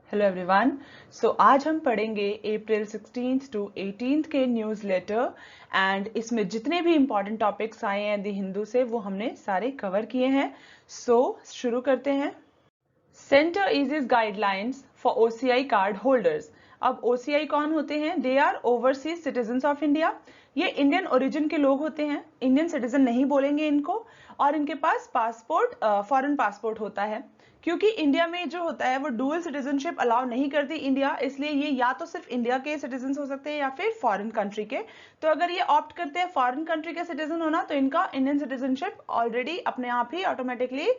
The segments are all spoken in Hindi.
Hello everyone. सो आज हम पढ़ेंगे अप्रैल 16th टू 18th के न्यूज़लेटर एंड इसमें जितने भी इंपॉर्टेंट टॉपिक्स आए हैं दी हिंदू से वो हमने सारे कवर किए हैं। सो शुरू करते हैं। Centre issues guidelines for OCI card holders. अब ओसीआई कौन होते हैं? They are overseas citizens of India. ये इंडियन ओरिजिन के लोग होते हैं, इंडियन सिटीजन नहीं बोलेंगे इनको, और इनके पास पासपोर्ट फॉरेन पासपोर्ट होता है। क्योंकि इंडिया में जो होता है वो डुअल सिटीजनशिप अलाउ नहीं करती इंडिया, इसलिए ये या तो सिर्फ इंडिया के सिटीजन हो सकते हैं या फिर फॉरेन कंट्री के। तो अगर ये ऑप्ट करते हैं फॉरेन कंट्री के सिटीजन होना तो इनका इंडियन सिटीजनशिप ऑलरेडी अपने आप ही ऑटोमेटिकली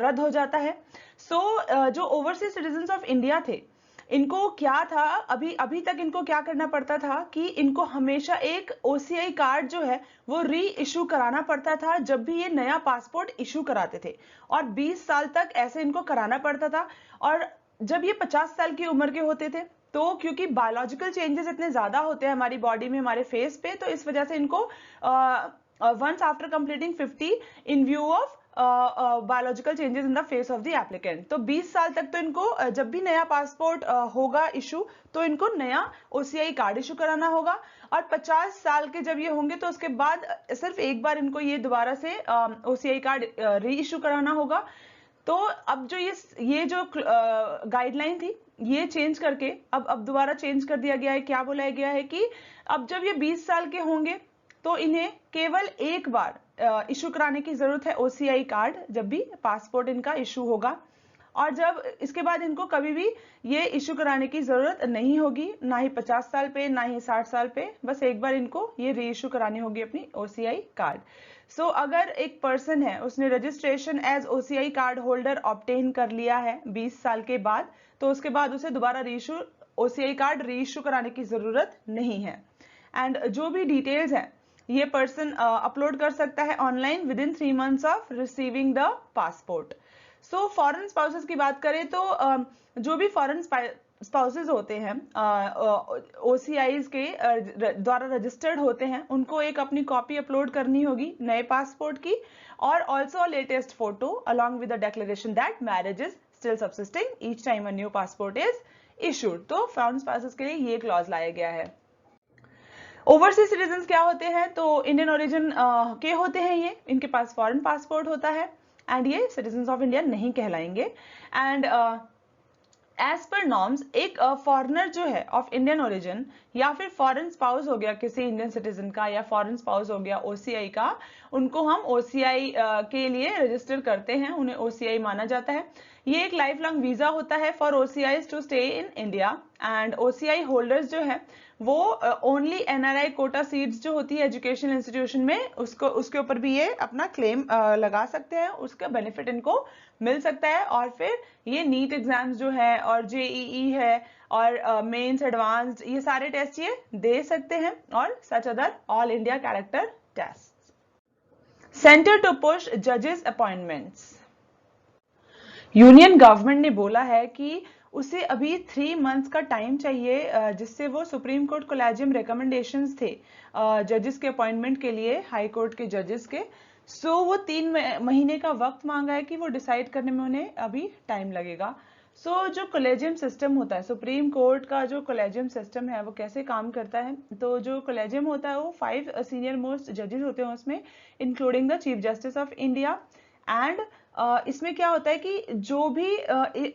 रद्द हो जाता है। सो जो ओवरसीज सिटीजन ऑफ इंडिया थे इनको क्या था, अभी तक इनको क्या करना पड़ता था कि इनको हमेशा एक ओसीआई कार्ड जो है वो री इशू कराना पड़ता था जब भी ये नया पासपोर्ट इशू कराते थे, और 20 साल तक ऐसे इनको कराना पड़ता था। और जब ये 50 साल की उम्र के होते थे तो क्योंकि बायोलॉजिकल चेंजेस इतने ज्यादा होते हैं हमारी बॉडी में, हमारे फेस पे, तो इस वजह से इनको once after completing 50 in view of biological changes in the face of the applicant, तो 20 साल तक तो इनको जब भी नया पासपोर्ट होगा इशू तो इनको नया ओसीआई कार्ड इशू कराना होगा। और 50 साल के जब ये होंगे तो उसके बाद सिर्फ एक बार इनको ये दोबारा से ओसीआई कार्ड री इशू कराना होगा। तो अब जो ये जो गाइडलाइन थी ये चेंज करके अब दोबारा चेंज कर दिया गया है। क्या बोला गया है कि अब जब ये 20 साल के होंगे तो इन्हें केवल एक बार इशू कराने की जरूरत है ओसीआई कार्ड, जब भी पासपोर्ट इनका इशू होगा। और जब इसके बाद इनको कभी भी ये इशू कराने की जरूरत नहीं होगी, ना ही 50 साल पे ना ही 60 साल पे, बस एक बार इनको ये री इशू करानी होगी अपनी ओसीआई कार्ड। सो अगर एक पर्सन है उसने registration as OCI card holder obtain कर लिया है 20 साल के बाद, तो उसके बाद उसे दोबारा री इशू ओसीआई कार्ड री इशू कराने की जरूरत नहीं है। एंड जो भी डिटेल्स है ये पर्सन अपलोड कर सकता है online with in 3 months of receiving the passport. So foreign spouses की बात करें तो जो भी फॉरेन स्पाउसेस होते हैं ओसीआईज के द्वारा रजिस्टर्ड होते हैं, उनको एक अपनी कॉपी अपलोड करनी होगी नए पासपोर्ट की, और also latest photo along with the declaration that marriage is still subsisting each time a new passport is issued. तो फॉरेन स्पाउसेस के लिए ये क्लॉज लाया गया है। ओवरसीज सिटीजन क्या होते हैं? तो इंडियन ओरिजिन के होते हैं ये, इनके पास फॉरेन पासपोर्ट होता है एंड ये सिटीजन ऑफ इंडिया नहीं कहलाएंगे। एंड एज पर नॉर्म्स एक फॉरेनर जो है ऑफ इंडियन ओरिजिन या फिर फॉरेन स्पाउस हो गया किसी इंडियन सिटीजन का, या फॉरेन स्पाउस हो गया ओसीआई का, उनको हम ओसीआई के लिए रजिस्टर करते हैं, उन्हें ओसीआई माना जाता है। ये एक लाइफ लॉन्ग वीजा होता है for OCIs to stay in India. And OCI holders जो है वो ओनली एनआरआई कोटा सीट्स जो होती है एजुकेशन इंस्टीट्यूशन में, उसके ऊपर भी ये अपना क्लेम लगा सकते हैं, उसका बेनिफिट इनको मिल सकता है। और फिर ये नीट एग्जाम्स जो है और जेईई है और मेंस एडवांस्ड, ये सारे टेस्ट ये दे सकते हैं, और such other all India character test. Centre to push जजेस अपॉइंटमेंट्स। यूनियन गवर्नमेंट ने बोला है कि उसे अभी 3 months का टाइम चाहिए जिससे वो सुप्रीम कोर्ट कोलेजियम रिकमेंडेशंस थे जजेस के अपॉइंटमेंट के लिए, हाई कोर्ट के जजेस के। सो वो 3 महीने का वक्त मांगा है कि वो डिसाइड करने में उन्हें अभी टाइम लगेगा। सो जो कोलेजियम सिस्टम होता है, सुप्रीम कोर्ट का जो कोलेजियम सिस्टम है वो कैसे काम करता है? तो जो कोलेजियम होता है वो 5 सीनियर मोस्ट जजेस होते हैं उसमें, including the chief justice of India. And इसमें क्या होता है कि जो भी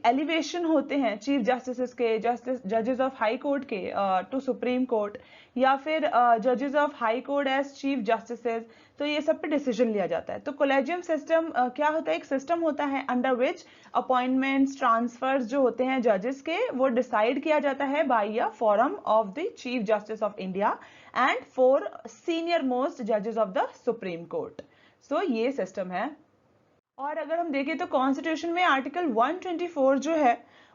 एलिवेशन होते हैं चीफ जस्टिस के, जजेस ऑफ हाई कोर्ट के टू सुप्रीम कोर्ट, या फिर जजेस of high court as chief justice, तो ये सब पे डिसीजन लिया जाता है। तो कोलेजियम सिस्टम क्या होता है? एक सिस्टम होता है अंडर विच अपॉइंटमेंट्स, ट्रांसफर्स जो होते हैं जजेस के वो डिसाइड किया जाता है by a forum of the chief justice of India and 4 senior most जजेस of the supreme court. So ये सिस्टम है। और अगर हम देखें तो कॉन्स्टिट्यूशन में आर्टिकल 124 जो है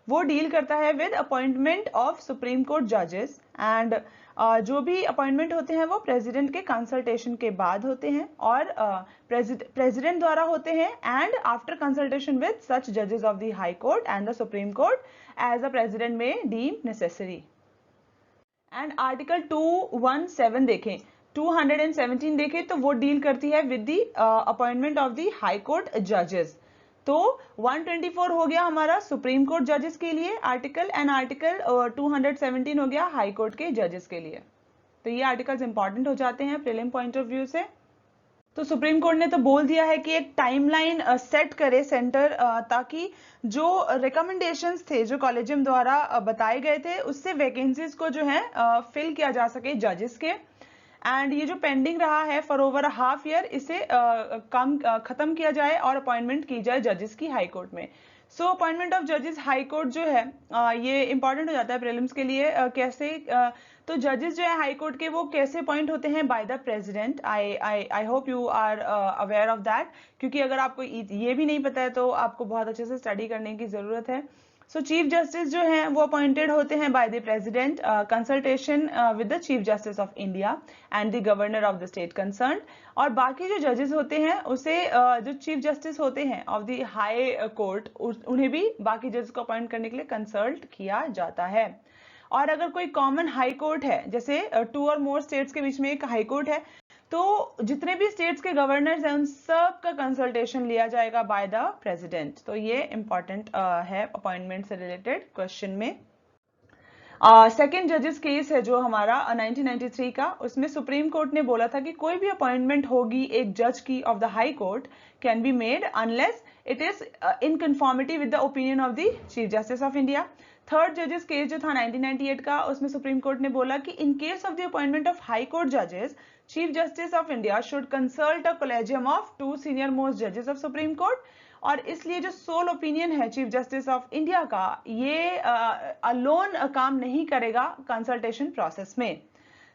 वो डील करता है with appointment of supreme court जजेस। एंड जो भी अपॉइंटमेंट होते हैं वो प्रेसिडेंट के कंसल्टेशन के बाद होते हैं, और प्रेसिडेंट द्वारा होते हैं, and after consultation with such जजेस of the high court and the supreme court as the president may deem necessary. And article 217 देखें, 217 देखें तो वो डील करती है with the appointment of the high court जजेस। तो 124 हो गया हमारा सुप्रीम कोर्ट जजेस के लिए आर्टिकल, एंड आर्टिकल 217 हो गया हाई कोर्ट के जजेस के लिए। तो ये आर्टिकल्स इंपॉर्टेंट हो जाते हैं प्रीलिम पॉइंट ऑफ व्यू से। तो सुप्रीम कोर्ट ने तो बोल दिया है कि एक टाइमलाइन सेट करे सेंटर, ताकि जो रिकमेंडेशंस थे जो कॉलेजियम द्वारा बताए गए थे उससे वैकेंसीज को जो है फिल किया जा सके जजेस के। एंड ये जो पेंडिंग रहा है फॉर ओवर हाफ ईयर, इसे काम खत्म किया जाए और अपॉइंटमेंट की जाए जजेस की हाई कोर्ट में। सो अपॉइंटमेंट ऑफ जजेस हाई कोर्ट जो है ये इंपॉर्टेंट हो जाता है प्रीलिम्स के लिए। कैसे तो जजेस जो है हाई कोर्ट के वो कैसे अपॉइंट होते हैं? By the president. I hope you are aware of that, क्योंकि अगर आपको ये भी नहीं पता है तो आपको बहुत अच्छे से स्टडी करने की जरूरत है। सो चीफ जस्टिस जो हैं वो अपॉइंटेड होते हैं by the president, consultation with the chief justice of India and the governor of the state concern. और बाकी जो जजेस होते हैं उसे जो चीफ जस्टिस होते हैं ऑफ द हाई कोर्ट, उन्हें भी बाकी जजेस को अपॉइंट करने के लिए कंसल्ट किया जाता है। और अगर कोई कॉमन हाई कोर्ट है, जैसे 2 और मोर स्टेट्स के बीच में एक हाई कोर्ट है, तो जितने भी स्टेट्स के गवर्नर्स हैं उन सब का कंसल्टेशन लिया जाएगा बाय द प्रेसिडेंट। तो ये इंपॉर्टेंट है अपॉइंटमेंट से रिलेटेड क्वेश्चन में। सेकेंड जजेस केस है जो हमारा 1993 का, उसमें सुप्रीम कोर्ट ने बोला था कि कोई भी अपॉइंटमेंट होगी एक जज की of the high court can be made unless it is in conformity with the opinion of the chief justice of India. Third जजेस केस जो था 1998 का, उसमें सुप्रीम कोर्ट ने बोला कि in case of the appointment of high court जजेस, chief justice of India should consult a collegium of 2 senior most जजेस ऑफ सुप्रीम कोर्ट। और इसलिए जो सोल ओपिनियन है चीफ जस्टिस ऑफ इंडिया का, ये अलोन काम नहीं करेगा कंसल्टेशन प्रोसेस में।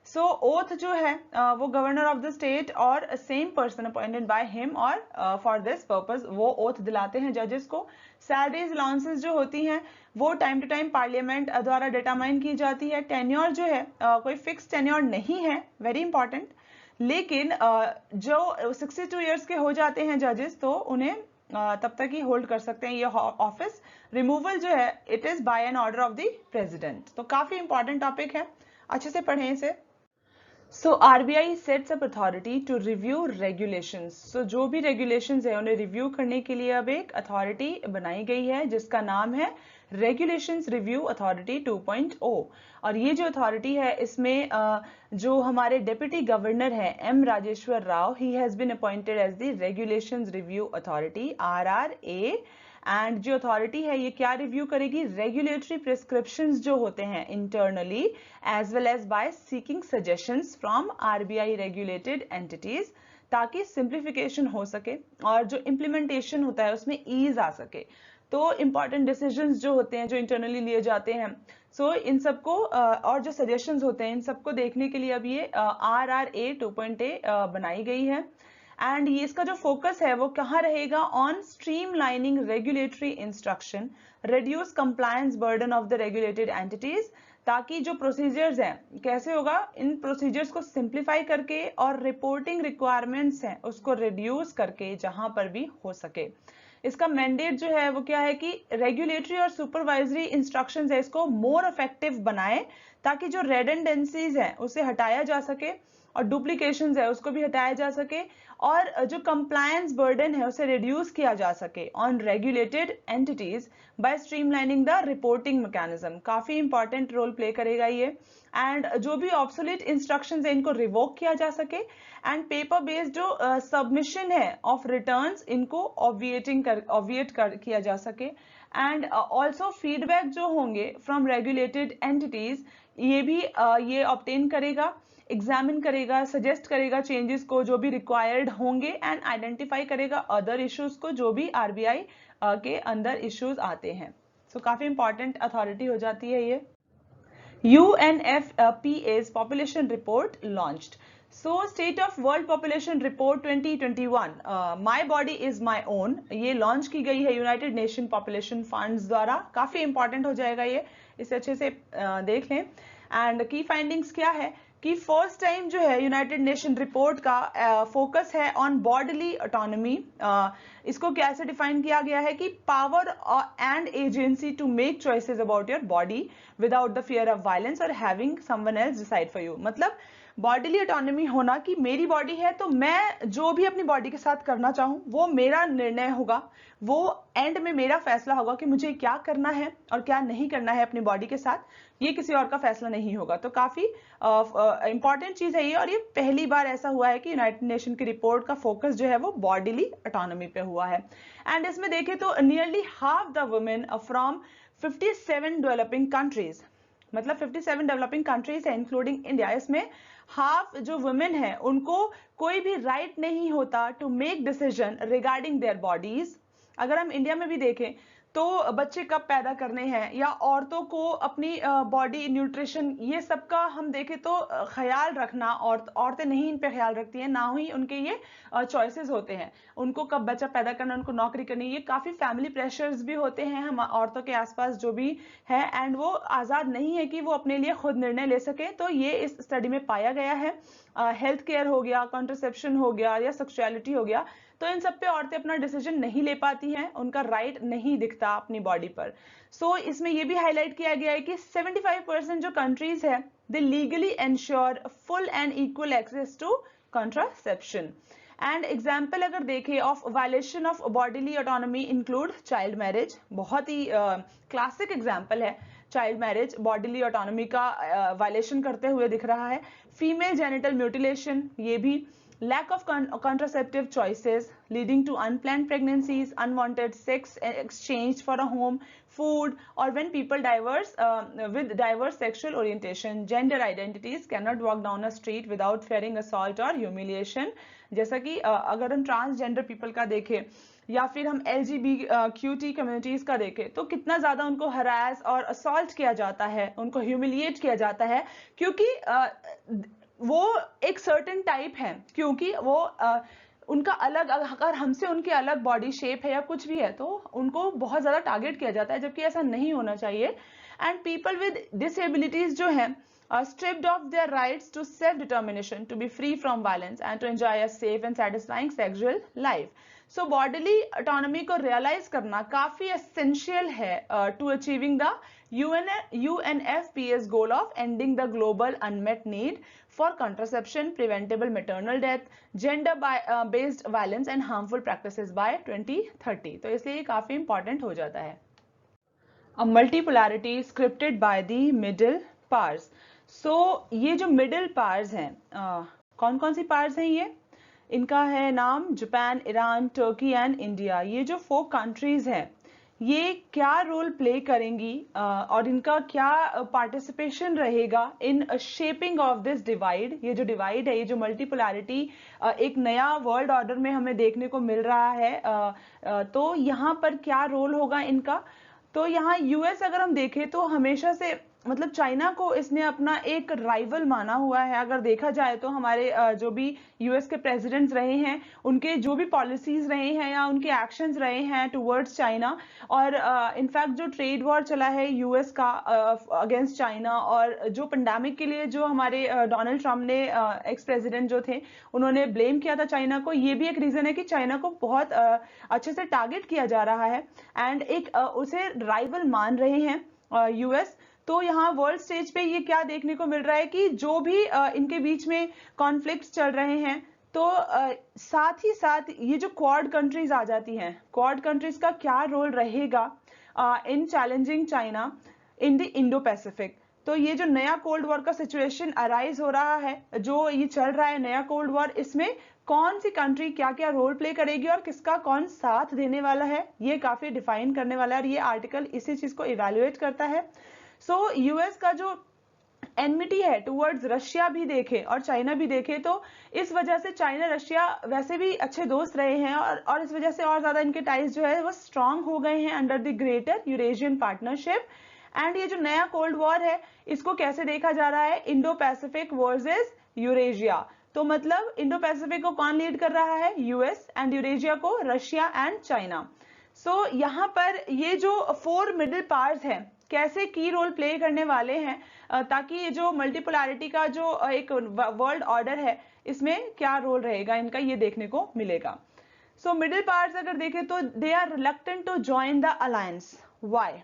सो ओथ जो है वो गवर्नर ऑफ द स्टेट और same person appointed by him और फॉर दिस पर्पस वो ओथ दिलाते हैं जजेस को। सैलरीज अलाउंसेस जो होती हैं वो टाइम टू टाइम पार्लियामेंट द्वारा डिटरमाइन की जाती है। टेन्योर जो है कोई फिक्स टेन्योर नहीं है, वेरी इंपॉर्टेंट। लेकिन जो 62 ईयर्स के हो जाते हैं जजेस, तो उन्हें तब तक ही होल्ड कर सकते हैं ये ऑफिस। रिमूवल जो है it is by an order of the president. तो काफी इंपॉर्टेंट टॉपिक है, अच्छे से पढ़ें इसे। So RBI sets up authority to review regulations. So जो भी रेगुलेशंस है उन्हें रिव्यू करने के लिए अब एक अथॉरिटी बनाई गई है जिसका नाम है रेगुलेशंस रिव्यू अथॉरिटी 2.0। और ये जो अथॉरिटी है इसमें जो हमारे डेप्यूटी गवर्नर है M Rajeshwar Rao, he has been appointed as the regulations review authority RRA। And जो अथॉरिटी है ये क्या रिव्यू करेगी? रेगुलेटरी प्रिस्क्रिप्शंस जो होते हैं internally as well as by seeking suggestions from RBI regulated entities, ताकि सिंप्लीफिकेशन हो सके और जो इम्प्लीमेंटेशन होता है उसमें ईज आ सके। तो इंपॉर्टेंट डिसीजंस जो होते हैं जो इंटरनली लिए जाते हैं, सो इन सबको और जो सजेशंस होते हैं इन सबको देखने के लिए अब ये RRA 2.A बनाई गई है। एंड ये इसका जो फोकस है वो कहाँ रहेगा? On streamlining regulatory instruction, reduce compliance burden of the regulated entities, ताकि जो प्रोसीजर्स हैं कैसे होगा, इन प्रोसीजर्स को सिंप्लीफाई करके और रिपोर्टिंग रिक्वायरमेंट्स हैं उसको रिड्यूस करके जहां पर भी हो सके। इसका मैंडेट जो है वो क्या है कि रेगुलेटरी और सुपरवाइजरी इंस्ट्रक्शंस है इसको मोर इफेक्टिव बनाए, ताकि जो रेडंडेंसीज है उसे हटाया जा सके और डुप्लीकेशंस है उसको भी हटाया जा सके, और जो कंप्लायंस बर्डन है उसे रिड्यूस किया जा सके on regulated entities by streamlining the reporting mechanism. काफी इंपॉर्टेंट रोल प्ले करेगा ये। एंड जो भी ऑब्सोलीट इंस्ट्रक्शंस है इनको रिवोक किया जा सके, एंड पेपर बेस्ड जो सबमिशन है ऑफ रिटर्न्स इनको ऑब्विएट किया जा सके। एंड ऑल्सो फीडबैक जो होंगे फ्रॉम रेगुलेटेड एंटिटीज ये भी ये ऑब्टेन करेगा, एग्जामिन करेगा, सजेस्ट करेगा चेंजेस को जो भी रिक्वायर्ड होंगे, एंड आइडेंटिफाई करेगा अदर इश्यूज को जो भी आरबीआई के अंदर इश्यूज आते हैं। सो काफी इंपॉर्टेंट अथॉरिटी हो जाती है ये। UNFPA's population report launched. So State of World Population Report 2021 My Body is My Own ये लॉन्च की गई है यूनाइटेड नेशन पॉपुलेशन फंड्स द्वारा। काफी इंपॉर्टेंट हो जाएगा ये, इसे अच्छे से देख लें। एंड की फाइंडिंग्स क्या है कि फर्स्ट टाइम जो है यूनाइटेड नेशन रिपोर्ट का फोकस है ऑन बॉडीली ऑटोनॉमी। इसको कैसे डिफाइन किया गया है कि power and agency to make choices about your body without the fear of violence और having someone else decide for you. मतलब बॉडीली ऑटोनॉमी होना कि मेरी बॉडी है तो मैं जो भी अपनी बॉडी के साथ करना चाहूं वो मेरा निर्णय होगा, वो एंड में मेरा फैसला होगा कि मुझे क्या करना है और क्या नहीं करना है अपनी बॉडी के साथ, ये किसी और का फैसला नहीं होगा। तो काफी इंपॉर्टेंट चीज है ये, और ये पहली बार ऐसा हुआ है कि यूनाइटेड नेशन की रिपोर्ट का फोकस जो है वो बॉडीली ऑटोनॉमी पे हुआ है। एंड इसमें देखें तो nearly half the women from 57 developing countries, मतलब 57 डेवलपिंग कंट्रीज है इंक्लूडिंग इंडिया, इसमें हाफ जो वुमेन है उनको कोई भी राइट नहीं होता to make decision regarding their bodies. अगर हम इंडिया में भी देखें तो बच्चे कब पैदा करने हैं या औरतों को अपनी बॉडी न्यूट्रिशन ये सब का हम देखें तो ख्याल रखना, औरतें नहीं इन पे ख्याल रखती हैं, ना ही उनके ये चॉइसेस होते हैं उनको कब बच्चा पैदा करना, उनको नौकरी करनी, ये काफी फैमिली प्रेशर्स भी होते हैं हम औरतों के आसपास जो भी है, एंड वो आजाद नहीं है कि वो अपने लिए खुद निर्णय ले सके। तो ये इस स्टडी में पाया गया है। हेल्थ केयर हो गया, कॉन्ट्रासेप्शन हो गया या सेक्सुअलिटी हो गया, तो इन सब पे औरतें अपना डिसीजन नहीं ले पाती हैं, उनका राइट नहीं दिखता अपनी बॉडी पर। सो इसमें ये भी हाईलाइट किया गया है कि 75% जो कंट्रीज है they legally ensure full and equal access to contraception. And example अगर देखें of violation of bodily autonomy include child marriage, बहुत ही क्लासिक एग्जाम्पल है चाइल्ड मैरिज बॉडीली ऑटोनॉमी का वायलेशन करते हुए दिख रहा है। फीमेल जेनिटल म्यूटिलेशन, ये भी lack of contraceptive choices leading to unplanned pregnancies, unwanted sex exchanged for a home, food, or when people diverse with diverse sexual orientation, gender identities cannot walk down a street without fearing assault or humiliation। जैसा कि अगर हम ट्रांसजेंडर पीपल का देखें या फिर हम LGBTQ कम्युनिटीज का देखें तो कितना ज्यादा उनको हरास और असॉल्ट किया जाता है, उनको ह्यूमिलिएट किया जाता है, क्योंकि वो एक सर्टेन टाइप है, क्योंकि वो उनका अलग, अगर हमसे उनकी अलग बॉडी शेप है या कुछ भी है तो उनको बहुत ज्यादा टारगेट किया जाता है, जबकि ऐसा नहीं होना चाहिए। एंड पीपल विद डिसेबिलिटीज जो है stripped of their rights to self-determination, to be free from violence and to enjoy a safe and satisfying sexual life. So bodily autonomy को realize करना काफी essential है to achieving the UNFPA's goal of ending the global unmet need for contraception, preventable maternal death, gender-based violence and harmful practices by 2030. तो इसलिए ये काफी important हो जाता है। A multipolarity scripted by the middle powers. सो ये जो मिडिल पावर्स हैं, कौन कौन सी पावर्स हैं ये, इनका है नाम जापान, ईरान, तुर्की एंड इंडिया। ये जो 4 कंट्रीज हैं ये क्या रोल प्ले करेंगी और इनका क्या पार्टिसिपेशन रहेगा in shaping of this divide. ये जो डिवाइड है, ये जो मल्टीपोलैरिटी एक नया वर्ल्ड ऑर्डर में हमें देखने को मिल रहा है, तो यहाँ पर क्या रोल होगा इनका। तो यहाँ यूएस अगर हम देखें तो हमेशा से मतलब चाइना को इसने अपना एक राइवल माना हुआ है। अगर देखा जाए तो हमारे जो भी यूएस के प्रेसिडेंट्स रहे हैं, उनके जो भी पॉलिसीज रहे हैं या उनके एक्शंस रहे हैं टुवर्ड्स चाइना, और इनफैक्ट जो ट्रेड वॉर चला है यूएस का अगेंस्ट चाइना, और जो पेंडेमिक के लिए जो हमारे डोनाल्ड ट्रंप ने एक्स प्रेसिडेंट जो थे उन्होंने ब्लेम किया था चाइना को, ये भी एक रीजन है कि चाइना को बहुत अच्छे से टारगेट किया जा रहा है एंड एक उसे राइवल मान रहे हैं यूएस। तो यहाँ वर्ल्ड स्टेज पे ये क्या देखने को मिल रहा है कि जो भी इनके बीच में कॉन्फ्लिक्ट्स चल रहे हैं, तो साथ ही साथ ये जो क्वाड कंट्रीज आ जाती हैं, क्वाड कंट्रीज का क्या रोल रहेगा in challenging China in the Indo Pacific. तो ये जो नया कोल्ड वॉर का सिचुएशन अराइज हो रहा है, जो ये चल रहा है नया कोल्ड वॉर, इसमें कौन सी कंट्री क्या क्या रोल प्ले करेगी और किसका कौन साथ देने वाला है, ये काफी डिफाइन करने वाला है, और ये आर्टिकल इसी चीज को इवेल्युएट करता है। सो यूएस का जो एनमिटी है टुवर्ड्स रशिया भी देखे और चाइना भी देखे, तो इस वजह से चाइना रशिया वैसे भी अच्छे दोस्त रहे हैं, और इस वजह से और ज्यादा इनके टाइज जो है वो स्ट्रांग हो गए हैं under the greater Eurasian partnership. And ये जो नया कोल्ड वॉर है इसको कैसे देखा जा रहा है, इंडो पैसिफिक वर्सेस यूरेशिया। तो मतलब इंडो पैसिफिक को कौन लीड कर रहा है, यूएस, एंड यूरेशिया को रशिया एंड चाइना। सो यहाँ पर ये जो 4 मिडिल पावर्स हैं कैसे की रोल प्ले करने वाले हैं, ताकि ये जो मल्टीपोलैरिटी का जो एक वर्ल्ड ऑर्डर है इसमें क्या रोल रहेगा इनका, ये देखने को मिलेगा। सो मिडिल पावर्स अगर देखें तो they are reluctant to join the alliance. Why?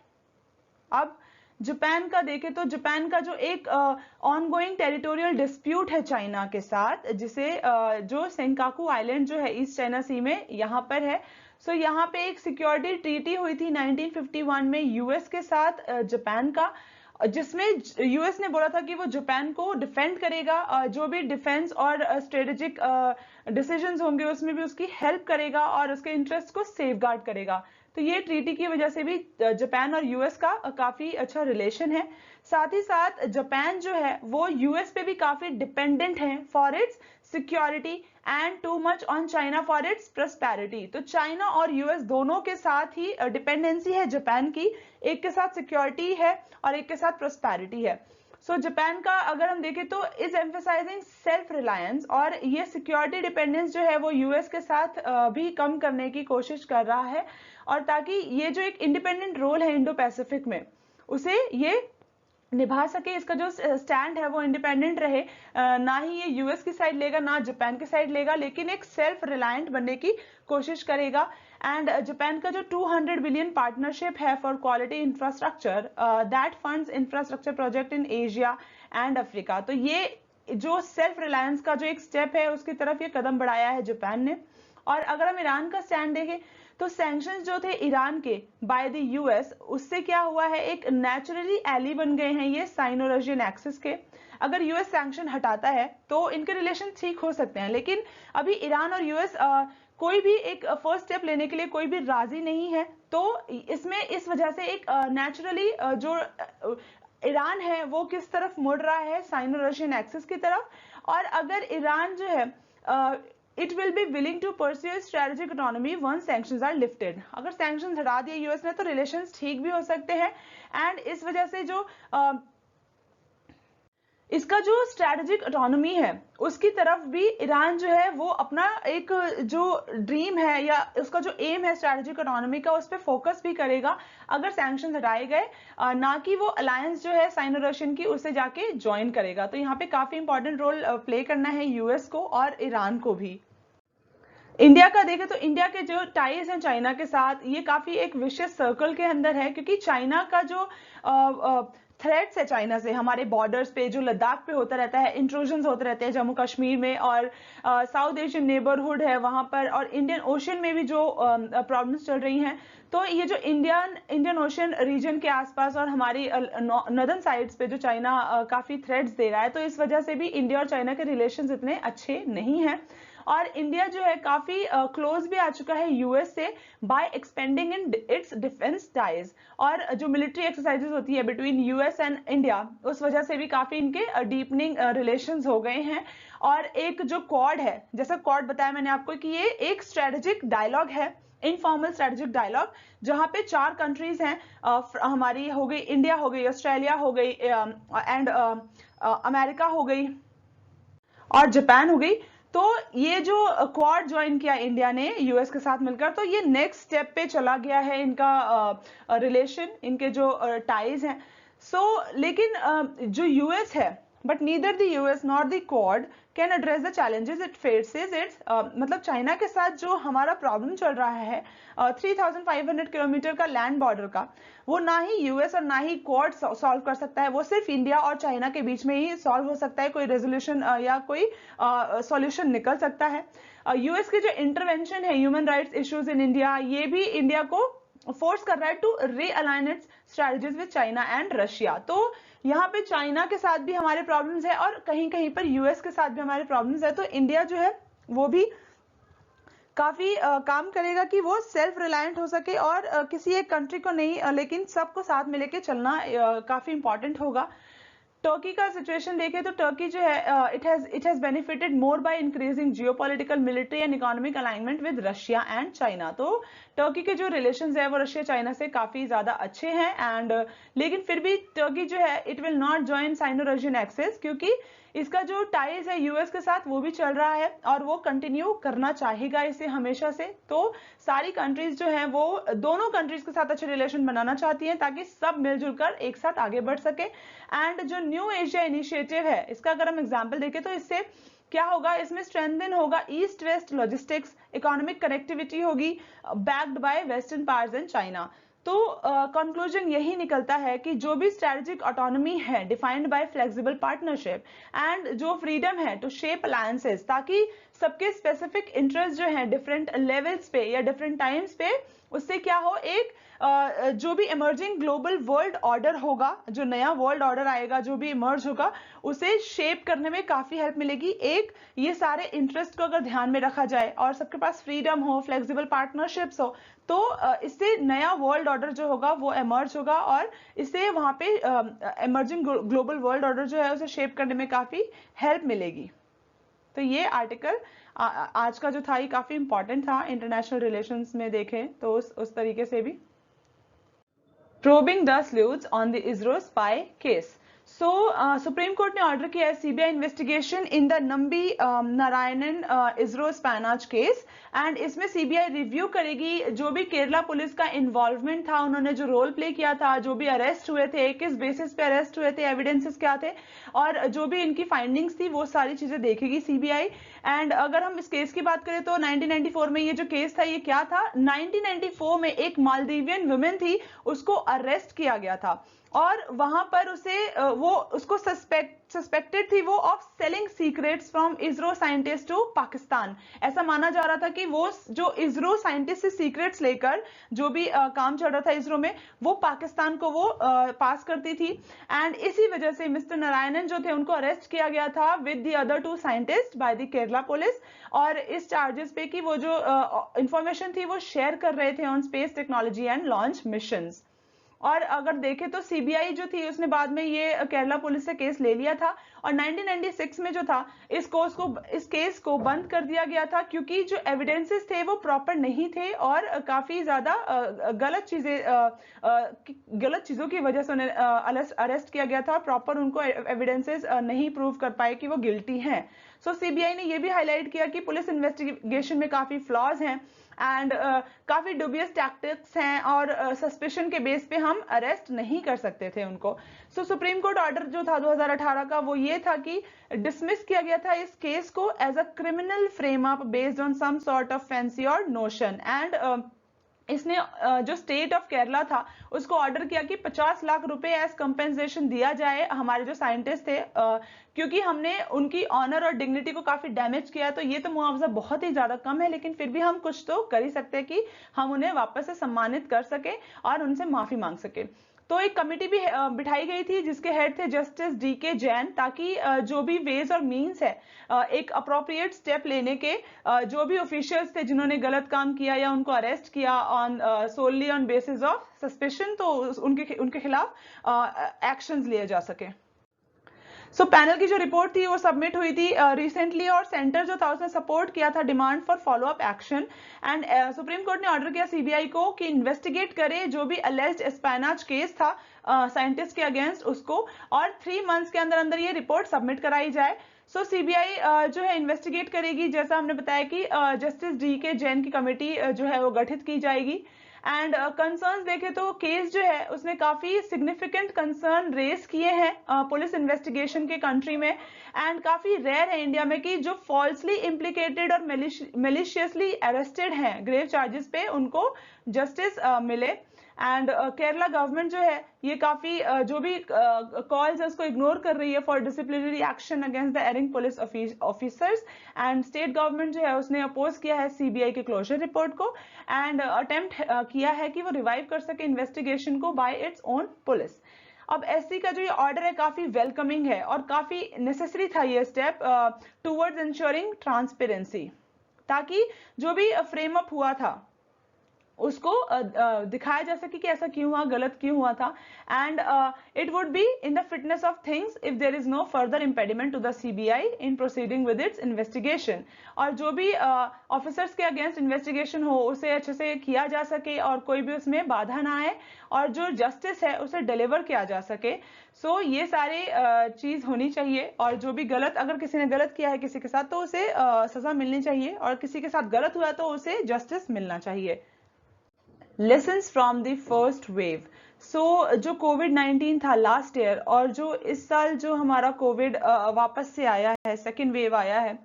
अब जापान का देखें तो जापान का जो एक ऑनगोइंग टेरिटोरियल डिस्प्यूट है चाइना के साथ, जिसे जो सेंकाकू आइलैंड जो है ईस्ट चाइना सी में यहाँ पर है। सो यहाँ पे एक सिक्योरिटी ट्रीटी हुई थी 1951 में यूएस के साथ जापान का, जिसमें यूएस ने बोला था कि वो जापान को डिफेंड करेगा, जो भी डिफेंस और स्ट्रेटेजिक डिसीजंस होंगे उसमें भी उसकी हेल्प करेगा और उसके इंटरेस्ट को सेफगार्ड करेगा। तो ये ट्रीटी की वजह से भी जापान और यूएस का काफी अच्छा रिलेशन है। साथ ही साथ जापान जो है वो यूएस पे भी काफी डिपेंडेंट है for its security and too much on China for its prosperity. तो चाइना और यूएस दोनों के साथ ही डिपेंडेंसी है जापान की, एक के साथ सिक्योरिटी है और एक के साथ प्रॉस्पेरिटी है। सो जापान का अगर हम देखें तो इज एम्फेसाइजिंग सेल्फ रिलायंस, और ये सिक्योरिटी डिपेंडेंस जो है वो यूएस के साथ भी कम करने की कोशिश कर रहा है, और ताकि ये जो एक इंडिपेंडेंट रोल है इंडो पैसिफिक में उसे ये निभा सके, इसका जो स्टैंड है वो इंडिपेंडेंट रहे, ना ही ये यूएस की साइड लेगा ना जापान की साइड लेगा, लेकिन एक सेल्फ रिलायंट बनने की कोशिश करेगा। एंड जापान का जो 200 बिलियन पार्टनरशिप है for quality infrastructure that funds infrastructure project in Asia and Africa. तो ये जो सेल्फ रिलायंस का जो एक स्टेप है उसकी तरफ ये कदम बढ़ाया है जापान ने। और अगर हम ईरान का स्टैंड देखें तो सैंक्शंस जो थे ईरान के बाय द यूएस, उससे क्या हुआ है, एक नेचुरली एली बन गए हैं ये साइनो रशियन एक्सिस के। अगर यूएस सैंक्शन हटाता है तो इनके रिलेशन ठीक हो सकते हैं, लेकिन अभी ईरान और यूएस कोई भी एक फर्स्ट स्टेप लेने के लिए कोई भी राजी नहीं है। तो इसमें इस वजह से एक नेचुरली जो ईरान है वो किस तरफ मुड़ रहा है, साइनो रशियन एक्सिस की तरफ। और अगर ईरान जो है it will be willing to pursue strategic autonomy once sanctions are lifted। अगर sanctions हटा दिए यूएस ने तो रिलेशंस ठीक भी हो सकते हैं, एंड इस वजह से जो इसका जो स्ट्रेटेजिक ऑटोनॉमी है उसकी तरफ भी ईरान जो है वो अपना एक जो ड्रीम है या उसका जो एम है स्ट्रेटेजिक ऑटोनॉमी का, उस पर फोकस भी करेगा अगर सैंक्शंस हटाए गए, ना कि वो अलायंस जो है साइनो रशियन की उसे जाके ज्वाइन करेगा। तो यहाँ पे काफी इंपॉर्टेंट रोल प्ले करना है यूएस को और ईरान को भी। इंडिया का देखें तो इंडिया के जो टाइज हैं चाइना के साथ, ये काफी एक विशियस सर्कल के अंदर है, क्योंकि चाइना का जो थ्रेट्स है चाइना से हमारे बॉर्डर्स पे, जो लद्दाख पे होता रहता है, इंट्रूजन्स होते रहते हैं जम्मू कश्मीर में, और साउथ एशियन नेबरहुड है वहां पर, और इंडियन ओशन में भी जो प्रॉब्लम्स चल रही हैं। तो ये जो इंडियन ओशन रीजन के आसपास और हमारी नॉर्दर्न साइड्स पे जो चाइना काफी थ्रेट्स दे रहा है, तो इस वजह से भी इंडिया और चाइना के रिलेशंस इतने अच्छे नहीं हैं। और इंडिया जो है काफी क्लोज भी आ चुका है यूएस से by expending in its defence ties, और जो मिलिट्री एक्सरसाइजेस होती है बिटवीन यूएस एंड इंडिया, उस वजह से भी काफी इनके डीपनिंग रिलेशंस हो गए हैं। और एक जो क्वाड है, जैसा क्वाड बताया मैंने आपको कि ये एक स्ट्रेटेजिक डायलॉग है, इनफॉर्मल स्ट्रेटेजिक डायलॉग, जहां पे 4 कंट्रीज हैं, हमारी हो गई, इंडिया हो गई, ऑस्ट्रेलिया हो गई, एंड अमेरिका हो गई और जापान हो गई। तो ये जो क्वाड ज्वाइन किया इंडिया ने यूएस के साथ मिलकर, तो ये नेक्स्ट स्टेप पे चला गया है इनका रिलेशन, इनके जो टाइज हैं। लेकिन जो यूएस है, but neither the US not the quad can address the challenges it faces it's, मतलब चाइना के साथ जो हमारा प्रॉब्लम चल रहा है 3500 किलोमीटर का लैंड बॉर्डर का, वो ना ही यूएस और ना ही क्वाड सॉल्व कर सकता है, वो सिर्फ इंडिया और चाइना के बीच में ही सॉल्व हो सकता है, कोई रेजोल्यूशन या कोई सॉल्यूशन निकल सकता है। यूएस के जो इंटरवेंशन है human rights issues in India, ये भी इंडिया को फोर्स कर रहा है to realign its strategies with China and Russia. तो यहाँ पे चाइना के साथ भी हमारे प्रॉब्लम्स है और कहीं कहीं पर यूएस के साथ भी हमारे प्रॉब्लम्स है। तो इंडिया जो है वो भी काफी काम करेगा कि वो सेल्फ रिलायंट हो सके और किसी एक कंट्री को नहीं, लेकिन सबको साथ में लेके चलना काफी इंपॉर्टेंट होगा। टर्की का सिचुएशन देखें तो टर्की जो है it has benefited more by increasing geopolitical, military and economic alignment with Russia and China. तो टर्की के जो रिलेशंस है वो रशिया चाइना से काफी ज्यादा अच्छे हैं, एंड लेकिन फिर भी टर्की जो है it will not join Sino Russian axis, क्योंकि इसका जो टाइज है यूएस के साथ वो भी चल रहा है और वो कंटिन्यू करना चाहेगा इसे हमेशा से। तो सारी कंट्रीज जो हैं वो दोनों कंट्रीज के साथ अच्छे रिलेशन बनाना चाहती हैं ताकि सब मिलजुल कर एक साथ आगे बढ़ सके। एंड जो न्यू एशिया इनिशिएटिव है इसका अगर हम एग्जाम्पल देखें तो इससे क्या होगा, इसमें स्ट्रेंथन होगा east west logistics, economic connectivity होगी backed by western powers and China. तो कंक्लूजन यही निकलता है कि जो भी स्ट्रेटेजिक ऑटोनॉमी है defined by flexible partnership and जो फ्रीडम है टू शेप अलायंसेस, ताकि सबके स्पेसिफिक इंटरेस्ट जो है डिफरेंट लेवल्स पे या डिफरेंट टाइम्स पे, उससे क्या हो, एक जो भी इमर्जिंग ग्लोबल वर्ल्ड ऑर्डर होगा, जो नया वर्ल्ड ऑर्डर आएगा, जो भी इमर्ज होगा, उसे शेप करने में काफी हेल्प मिलेगी। एक ये सारे इंटरेस्ट को अगर ध्यान में रखा जाए और सबके पास फ्रीडम हो, फ्लेक्सिबल पार्टनरशिप्स हो, तो इससे नया वर्ल्ड ऑर्डर जो होगा वो इमर्ज होगा और इससे वहां पे इमर्जिंग ग्लोबल वर्ल्ड ऑर्डर जो है उसे शेप करने में काफी हेल्प मिलेगी। तो ये आर्टिकल आज का जो था ये काफी इंपॉर्टेंट था इंटरनेशनल रिलेशंस में देखें तो उस तरीके से भी। Probing the sleuths on the ISRO spy case. So, supreme court ने ऑर्डर किया है CBI investigation in the Nambi Narayanan ISRO espionage case and इसमें सीबीआई रिव्यू करेगी जो भी केरला पुलिस का इन्वॉल्वमेंट था, उन्होंने जो रोल प्ले किया था, जो भी अरेस्ट हुए थे, किस बेसिस पे अरेस्ट हुए थे, एविडेंसेस क्या थे और जो भी इनकी फाइंडिंग्स थी वो सारी चीजें देखेगी सीबीआई। एंड अगर हम इस केस की बात करें तो 1994 में ये जो केस था ये क्या था, 1994 में एक मालदीवियन वुमेन थी, उसको अरेस्ट किया गया था और वहां पर उसको सस्पेक्टेड थी वो of selling secrets from ISRO scientist to Pakistan. ऐसा माना जा रहा था कि वो जो इसरो साइंटिस्ट से सीक्रेट्स लेकर जो भी काम चल रहा था इसरो में वो पाकिस्तान को वो पास करती थी। एंड इसी वजह से मिस्टर नारायणन जो थे उनको अरेस्ट किया गया था with the other 2 scientist by the Kerala police और इस चार्जेस पे कि वो जो इंफॉर्मेशन थी वो शेयर कर रहे थे on space technology and launch missions. और अगर देखें तो सीबीआई जो थी उसने बाद में ये केरला पुलिस से केस ले लिया था और 1996 में जो था इस केस को बंद कर दिया गया था क्योंकि जो एविडेंसेस थे वो प्रॉपर नहीं थे और काफी ज्यादा गलत चीजों की वजह से उन्हें अरेस्ट किया गया था। प्रॉपर उनको एविडेंसेस नहीं प्रूव कर पाए कि वो गिल्टी हैं। सो सीबीआई ने ये भी हाईलाइट किया कि पुलिस इन्वेस्टिगेशन में काफी फ्लॉज हैं एंड काफी डुबियस टैक्टिक्स हैं और सस्पिशन के बेस पे हम अरेस्ट नहीं कर सकते थे उनको। सो सुप्रीम कोर्ट ऑर्डर जो था 2018 का वो ये था कि डिसमिस किया गया था इस केस को as a criminal frame up based on some sort of fancy और नोशन एंड इसने जो स्टेट ऑफ केरला था उसको ऑर्डर किया कि 50 लाख रुपए एज कंपेंसेशन दिया जाए हमारे जो साइंटिस्ट थे क्योंकि हमने उनकी ऑनर और डिग्निटी को काफी डैमेज किया। तो ये तो मुआवजा बहुत ही ज्यादा कम है लेकिन फिर भी हम कुछ तो कर ही सकते हैं कि हम उन्हें वापस से सम्मानित कर सके और उनसे माफी मांग सके। तो एक कमेटी भी बिठाई गई थी जिसके हेड थे जस्टिस डीके जैन ताकि जो भी वेज और मीन्स है एक अप्रोप्रिएट स्टेप लेने के जो भी ऑफिशियल्स थे जिन्होंने गलत काम किया या उनको अरेस्ट किया on solely on basis of suspicion तो उनके खिलाफ एक्शंस लिए जा सके। सो पैनल की जो रिपोर्ट थी वो सबमिट हुई थी रिसेंटली और सेंटर जो था उसने सपोर्ट किया था demand for follow up action and supreme court ने ऑर्डर किया सीबीआई को कि इन्वेस्टिगेट करे जो भी अलेज्ड स्पैनाच केस था साइंटिस्ट के अगेंस्ट उसको और 3 मंथ्स के अंदर अंदर ये रिपोर्ट सबमिट कराई जाए। सो सीबीआई जो है इन्वेस्टिगेट करेगी, जैसा हमने बताया कि जस्टिस डीके जैन की कमेटी जो है वो गठित की जाएगी। एंड कंसर्न्स देखें तो केस जो है उसने काफी सिग्निफिकेंट कंसर्न रेस किए हैं पुलिस इन्वेस्टिगेशन के कंट्री में एंड काफी रेयर है इंडिया में कि जो फॉल्सली इम्प्लीकेटेड और मेलिशियसली अरेस्टेड हैं ग्रेव चार्जेस पे उनको जस्टिस मिले। एंड केरला गवर्नमेंट जो है ये काफी जो भी कॉल्स है उसको इग्नोर कर रही है for disciplinary action against the erring police officers and state government जो है उसने अपोज किया है सीबीआई के क्लोजर रिपोर्ट को एंड अटेम्प्ट किया है कि वो रिवाइव कर सके इन्वेस्टिगेशन को बाय इट्स ओन पुलिस। अब एससी का जो ये ऑर्डर है काफी वेलकमिंग है और काफी नेसेसरी था ये स्टेप टूवर्ड्स इंश्योरिंग ट्रांसपेरेंसी ताकि जो भी फ्रेम अप हुआ था उसको दिखाया जा सके कि ऐसा क्यों हुआ, गलत क्यों हुआ था। And it would be in the fitness of things if there is no further impediment to the CBI in proceeding with its investigation. और जो भी ऑफिसर्स के अगेंस्ट इन्वेस्टिगेशन हो उसे अच्छे से किया जा सके और कोई भी उसमें बाधा ना आए और जो जस्टिस है उसे डिलीवर किया जा सके। सो ये सारे चीज होनी चाहिए। और जो भी गलत, अगर किसी ने गलत किया है किसी के साथ तो उसे सजा मिलनी चाहिए, और किसी के साथ गलत हुआ तो उसे जस्टिस मिलना चाहिए। Lessons from the first wave. So जो कोविड-19 था लास्ट ईयर और जो इस साल जो हमारा कोविड वापस से आया है, सेकेंड वेव आया है,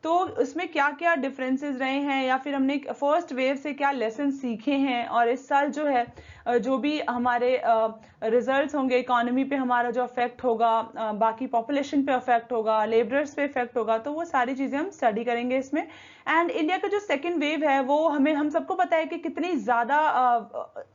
तो उसमें क्या क्या डिफरेंसेस रहे हैं या फिर हमने फर्स्ट वेव से क्या लेसन सीखे हैं। और इस साल जो है जो भी हमारे रिजल्ट्स होंगे, इकोनॉमी पे हमारा जो अफेक्ट होगा, बाकी पॉपुलेशन पे अफेक्ट होगा, लेबरर्स पे इफेक्ट होगा, तो वो सारी चीजें हम स्टडी करेंगे इसमें। एंड इंडिया का जो सेकेंड वेव है वो हम सबको पता है कि कितनी ज्यादा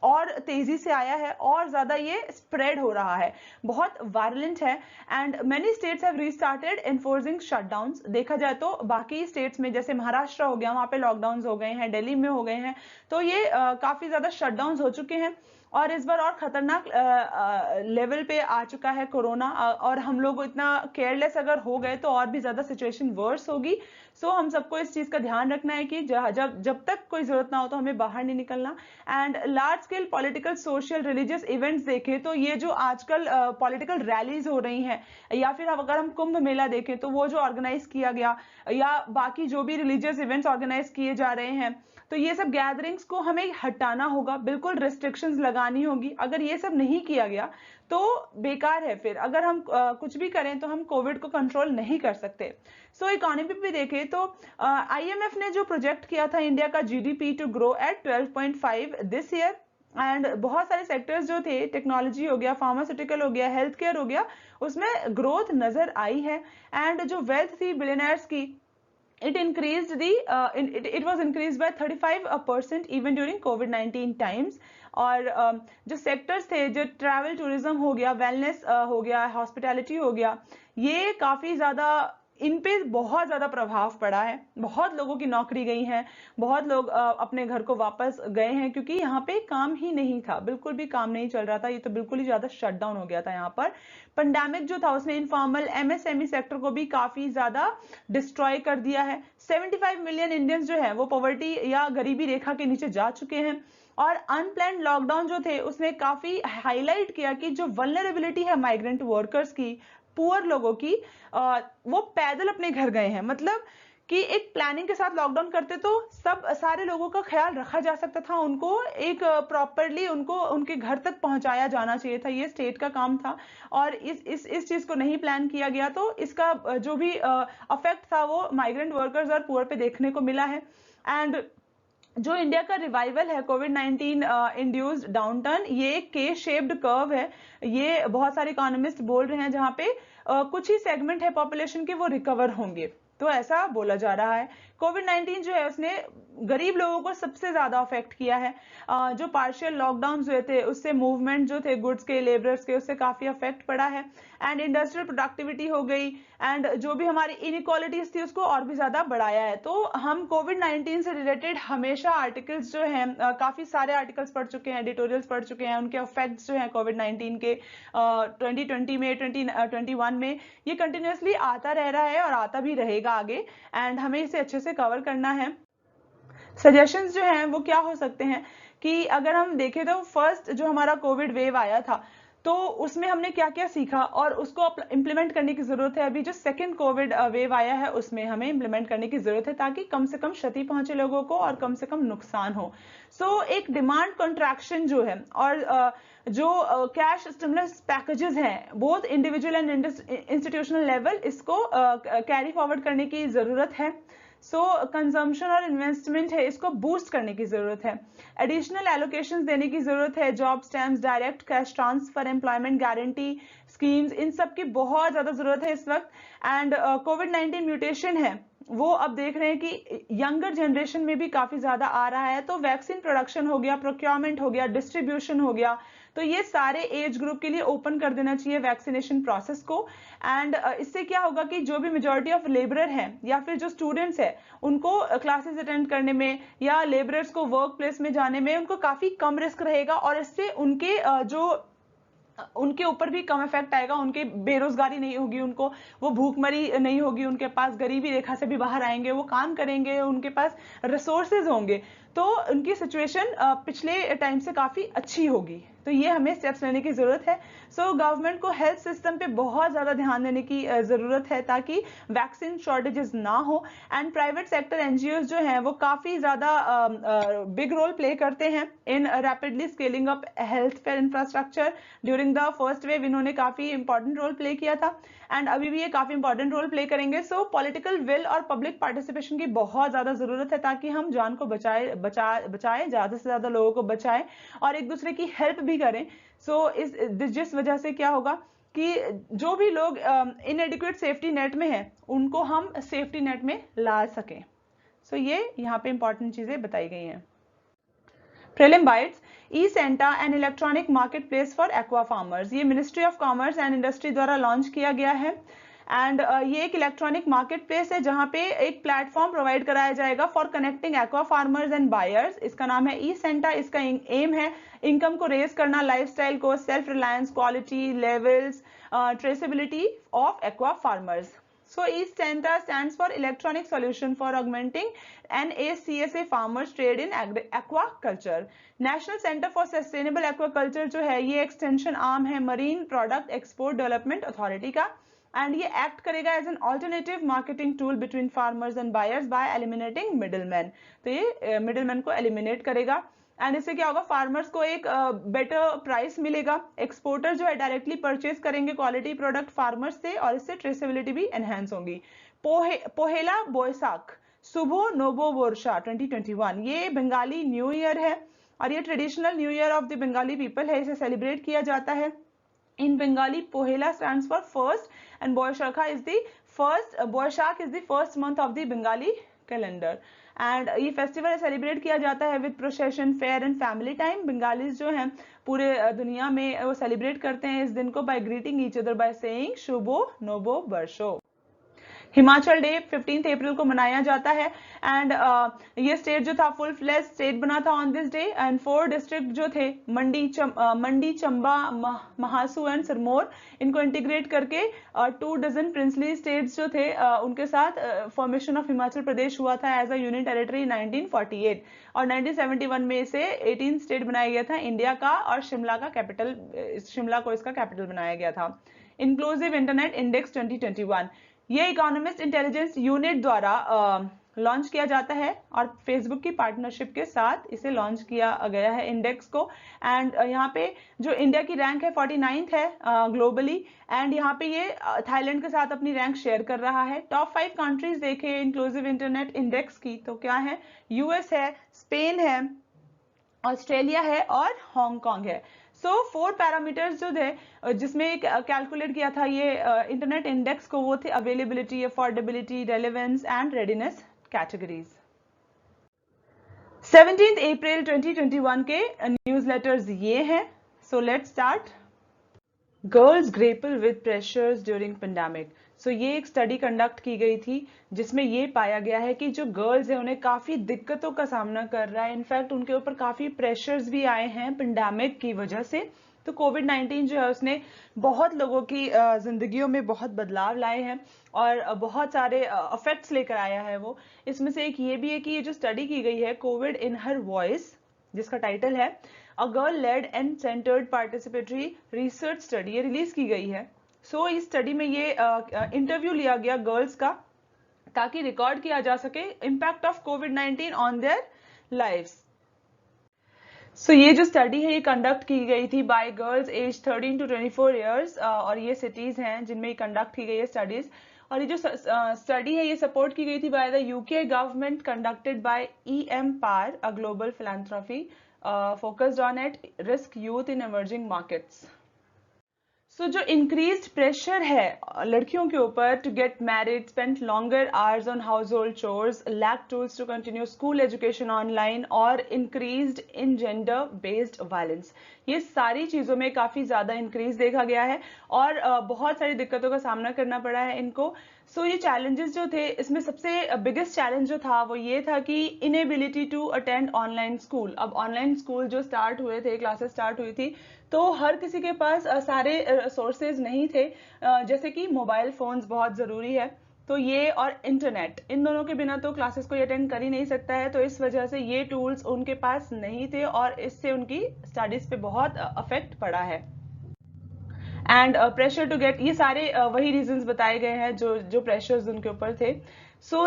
और तेजी से आया है और ज्यादा ये स्प्रेड हो रहा है, बहुत वायलेंट है। And many states have restarted enforcing shutdowns. देखा जाए तो बाकी स्टेट्स में जैसे महाराष्ट्र हो गया, वहां पे लॉकडाउन हो गए हैं, दिल्ली में हो गए हैं, तो ये काफी ज्यादा शटडाउन हो चुके हैं। और इस बार और खतरनाक लेवल पे आ चुका है कोरोना, और हम लोग इतना केयरलेस अगर हो गए तो और भी ज्यादा सिचुएशन वर्स होगी। सो हम सबको इस चीज का ध्यान रखना है कि जब तक कोई जरूरत ना हो तो हमें बाहर नहीं निकलना। And large scale political, social, religious events देखें तो ये जो आजकल पॉलिटिकल रैलीज हो रही हैं, या फिर अगर हम कुंभ मेला देखें तो वो जो ऑर्गेनाइज किया गया, या बाकी जो भी रिलीजियस इवेंट्स ऑर्गेनाइज किए जा रहे हैं, तो ये सब गैदरिंग्स को हमें हटाना होगा, बिल्कुल रिस्ट्रिक्शंस लगानी होगी। अगर ये सब नहीं किया गया तो बेकार है, फिर अगर हम कुछ भी करें तो हम कोविड को कंट्रोल नहीं कर सकते। सो इकोनॉमी भी देखें तो आईएमएफ ने जो प्रोजेक्ट किया था इंडिया का GDP to grow at 12.5 this year, and बहुत सारे सेक्टर्स जो थे, टेक्नोलॉजी हो गया, फार्मास्यूटिकल हो गया, हेल्थ केयर हो गया, उसमें ग्रोथ नजर आई है। एंड जो वेल्थ थी बिलियनर्स की, it was increased by 35% even during COVID-19 times। और जो सेक्टर्स थे, जो ट्रैवल टूरिज्म हो गया, वेलनेस हो गया, हॉस्पिटैलिटी हो गया, ये काफी ज्यादा, इन पे बहुत ज्यादा प्रभाव पड़ा है। बहुत लोगों की नौकरी गई है, बहुत लोग अपने घर को वापस गए हैं, क्योंकि यहाँ पे काम ही नहीं था, बिल्कुल भी काम नहीं चल रहा था, ये तो बिल्कुल ही ज्यादा शटडाउन हो गया था यहाँ पर। पेंडेमिक जो था उसने इनफॉर्मल एमएसएमई सेक्टर को भी काफी ज्यादा डिस्ट्रॉय कर दिया है। 75 मिलियन इंडियंस जो है वो पॉवर्टी या गरीबी रेखा के नीचे जा चुके हैं। और अनप्लान्ड लॉकडाउन जो थे उसने काफी हाईलाइट किया कि जो वल्नरेबिलिटी है माइग्रेंट वर्कर्स की, पुअर लोगों की, वो पैदल अपने घर गए हैं। मतलब कि एक प्लानिंग के साथ लॉकडाउन करते तो सारे लोगों का ख्याल रखा जा सकता था, उनको एक प्रॉपरली उनको उनके घर तक पहुंचाया जाना चाहिए था, ये स्टेट का काम था। और इस चीज को नहीं प्लान किया गया, तो इसका जो भी अफेक्ट था वो माइग्रेंट वर्कर्स और पुअर पे देखने को मिला है। एंड जो इंडिया का रिवाइवल है कोविड-19 इंड्यूस्ड डाउनटर्न, ये एक के शेप्ड कर्व है, ये बहुत सारे इकोनॉमिस्ट बोल रहे हैं, जहां पे कुछ ही सेगमेंट है पॉपुलेशन के वो रिकवर होंगे, तो ऐसा बोला जा रहा है। कोविड-19 जो है उसने गरीब लोगों को सबसे ज्यादा अफेक्ट किया है। जो पार्शियल लॉकडाउन हुए थे उससे मूवमेंट जो थे गुड्स के, लेबरर्स के, उससे काफी अफेक्ट पड़ा है। एंड इंडस्ट्रियल प्रोडक्टिविटी हो गई, एंड जो भी हमारी इनइक्वालिटीज थी उसको और भी ज्यादा बढ़ाया है। तो हम कोविड-19 से रिलेटेड हमेशा आर्टिकल्स जो हैं, काफी सारे आर्टिकल्स पढ़ चुके हैं, एडिटोरियल्स पढ़ चुके हैं, उनके इफेक्ट्स जो हैं कोविड-19 के 2020 में, 2021 में, ये कंटिन्यूअसली आता रह रहा है और आता भी रहेगा आगे, एंड हमें इसे अच्छे से कवर करना है। सजेशंस जो हैं वो क्या हो सकते हैं कि अगर हम देखें तो फर्स्ट जो हमारा कोविड वेव आया था तो उसमें हमने क्या क्या सीखा और उसको इंप्लीमेंट करने की जरूरत है। अभी जो सेकंड कोविड वेव आया है उसमें हमें इंप्लीमेंट करने की जरूरत है, ताकि कम से कम क्षति पहुंचे लोगों को और कम से कम नुकसान हो। सो एक डिमांड कॉन्ट्रैक्शन जो है और जो कैश स्टिमुलस पैकेजेस हैं both individual and institutional level, इसको कैरी फॉरवर्ड करने की जरूरत है। सो कंजम्पशन और इन्वेस्टमेंट है, इसको बूस्ट करने की जरूरत है। एडिशनल एलोकेशंस देने की जरूरत है, job stamps, direct cash transfer, employment guarantee schemes, इन सब की बहुत ज्यादा जरूरत है इस वक्त। एंड कोविड-19 म्यूटेशन है वो अब देख रहे हैं कि यंगर जनरेशन में भी काफी ज्यादा आ रहा है, तो वैक्सीन प्रोडक्शन हो गया, प्रोक्योरमेंट हो गया, डिस्ट्रीब्यूशन हो गया, तो ये सारे एज ग्रुप के लिए ओपन कर देना चाहिए वैक्सीनेशन प्रोसेस को। एंड इससे क्या होगा कि जो भी मेजॉरिटी ऑफ लेबरर हैं या फिर जो स्टूडेंट्स हैं उनको क्लासेस अटेंड करने में या लेबरर्स को वर्क प्लेस में जाने में उनको काफी कम रिस्क रहेगा, और इससे उनके ऊपर भी कम इफेक्ट आएगा। उनके बेरोजगारी नहीं होगी, उनको वो भूखमरी नहीं होगी, उनके पास गरीबी रेखा से भी बाहर आएंगे, वो काम करेंगे, उनके पास रिसोर्सेज होंगे, तो उनकी सिचुएशन पिछले टाइम से काफी अच्छी होगी। तो ये हमें स्टेप्स लेने की जरूरत है। सो गवर्नमेंट को हेल्थ सिस्टम पे बहुत ज्यादा ध्यान देने की जरूरत है ताकि वैक्सीन शॉर्टेजेस ना हो। एंड प्राइवेट सेक्टर एनजीओ जो हैं वो काफी ज्यादा बिग रोल प्ले करते हैं in rapidly scaling up health care infrastructure. During the first wave इन्होंने काफी इंपॉर्टेंट रोल प्ले किया था एंड अभी भी ये काफी इंपॉर्टेंट रोल प्ले करेंगे। सो पॉलिटिकल विल और पब्लिक पार्टिसिपेशन की बहुत ज्यादा जरूरत है ताकि हम जान को बचाए ज्यादा से ज्यादा लोगों को बचाएं और एक दूसरे की हेल्प भी करें। सो जिस वजह से क्या होगा कि जो भी लोग इनएडिक्वेट सेफ्टी नेट में हैं उनको हम सेफ्टी नेट में ला सकें। सो ये यहाँ पे इंपॉर्टेंट चीजें बताई गई हैं। Prelim bites, e Santa and electronic market place for aqua farmers, ये ministry of commerce and industry द्वारा लॉन्च किया गया है। एंड ये एक इलेक्ट्रॉनिक मार्केट प्लेस है जहां पे एक प्लेटफॉर्म प्रोवाइड कराया जाएगा for connecting aqua farmers and buyers. इसका नाम है ई-सेंटा। इसका एम है इनकम को रेज करना, लाइफस्टाइल को, self reliance, quality levels, traceability of aqua farmers. So E-Centa stands for Electronic Solution for Augmenting NACSA Farmers Trade in Aquaculture. National Center for Sustainable Aquaculture जो है ये एक्सटेंशन आर्म है marine product export development authority का, एंड ये एक्ट करेगा as an alternative marketing tool between farmers and buyers by eliminating middleman. तो ये मिडलमैन को एलिमिनेट करेगा एंड इससे क्या होगा, फार्मर्स को एक बेटर प्राइस मिलेगा। एक्सपोर्टर जो है डायरेक्टली परचेज करेंगे क्वालिटी प्रोडक्ट फार्मर्स से और इससे ट्रेसेबिलिटी भी एनहेंस होगी। पोहेला बोयसाख सुबो नोबो वर्षा 2021 ये बंगाली न्यू ईयर है और ये traditional new year of the Bengali people है, इसे सेलिब्रेट किया जाता है। In Bengali Pohela stands for first and Boishakha is the first, Boishakh is the first month of the Bengali calendar. And ये फेस्टिवल सेलिब्रेट किया जाता है with procession, fair and family time. Bengalis जो हैं पूरे दुनिया में वो सेलिब्रेट करते हैं इस दिन को by greeting each other by saying Shubho Nobo Borsho. Himachal day 15 अप्रैल को मनाया जाता है एंड ये स्टेट जो था फुल फ्लेज स्टेट बना था on this day. And 4 district जो थे मंडी, चंबा, महासू एंड सिरमौर, इनको इंटीग्रेट करके 2 डजन प्रिंसली स्टेट्स जो थे उनके साथ फॉर्मेशन ऑफ हिमाचल प्रदेश हुआ था एज अ यूनियन टेरिटरी 1948 और 1971 में इसे 18 स्टेट बनाया गया था इंडिया का और शिमला को इसका कैपिटल बनाया गया था। इंक्लूसिव इंटरनेट इंडेक्स 2021 ये इकोनॉमिस्ट इंटेलिजेंस यूनिट द्वारा लॉन्च किया जाता है और फेसबुक की पार्टनरशिप के साथ इसे लॉन्च किया गया है इंडेक्स को। एंड यहाँ पे जो इंडिया की रैंक है 49th है ग्लोबली एंड यहाँ पे ये थाईलैंड के साथ अपनी रैंक शेयर कर रहा है। टॉप 5 कंट्रीज देखे इंक्लूसिव इंटरनेट इंडेक्स की तो क्या है, यूएस है, स्पेन है, ऑस्ट्रेलिया है और हांगकांग है। सो 4 पैरामीटर्स जो थे जिसमें कैलकुलेट किया था ये इंटरनेट इंडेक्स को, वो थे availability, affordability, relevance and readiness categories. 17 April 2021 के न्यूज़लेटर्स ये हैं। So let's start. Girls grapple with pressures during pandemic. So ये एक स्टडी कंडक्ट की गई थी जिसमें ये पाया गया है कि जो गर्ल्स हैं उन्हें काफी दिक्कतों का सामना कर रहा है। इनफैक्ट उनके ऊपर काफी प्रेशर्स भी आए हैं पेंडेमिक की वजह से। तो कोविड-19 जो है उसने बहुत लोगों की जिंदगियों में बहुत बदलाव लाए हैं और बहुत सारे इफेक्ट्स लेकर आया है वो। इसमें से एक ये भी है कि ये जो स्टडी की गई है कोविड इन हर वॉइस, जिसका टाइटल है a girl led and centred participatory research study, ये रिलीज की गई है। सो इस स्टडी में ये इंटरव्यू लिया गया गर्ल्स का ताकि रिकॉर्ड किया जा सके इम्पैक्ट ऑफ कोविड-19 ऑन देयर लाइव्स। सो ये जो स्टडी है ये कंडक्ट की गई थी by girls age 13 to 24 years और ये सिटीज हैं जिनमें कंडक्ट की गई है स्टडीज। और ये जो स्टडी है ये सपोर्ट की गई थी by the UK government, conducted by EMPAR, a global philanthropy focused on at risk youth in emerging markets. जो इंक्रीज्ड प्रेशर है लड़कियों के ऊपर to get married, spend longer hours on household chores, lack tools to continue school education online और increased in gender based violence, ये सारी चीजों में काफी ज्यादा इंक्रीज देखा गया है और बहुत सारी दिक्कतों का सामना करना पड़ा है इनको। ये चैलेंजेस जो थे, इसमें सबसे बिगेस्ट चैलेंज जो था वो ये था कि inability to attend online school. अब ऑनलाइन स्कूल जो स्टार्ट हुए थे, क्लासेस स्टार्ट हुई थी, तो हर किसी के पास सारे सोर्सेज नहीं थे, जैसे कि मोबाइल फोन्स बहुत ज़रूरी है, तो ये और इंटरनेट, इन दोनों के बिना तो क्लासेस कोई अटेंड कर ही नहीं सकता है। तो इस वजह से ये टूल्स उनके पास नहीं थे और इससे उनकी स्टडीज पे बहुत अफेक्ट पड़ा है। एंड प्रेशर टू गेट, ये सारे वही रीजंस बताए गए हैं जो प्रेशर्स उनके ऊपर थे।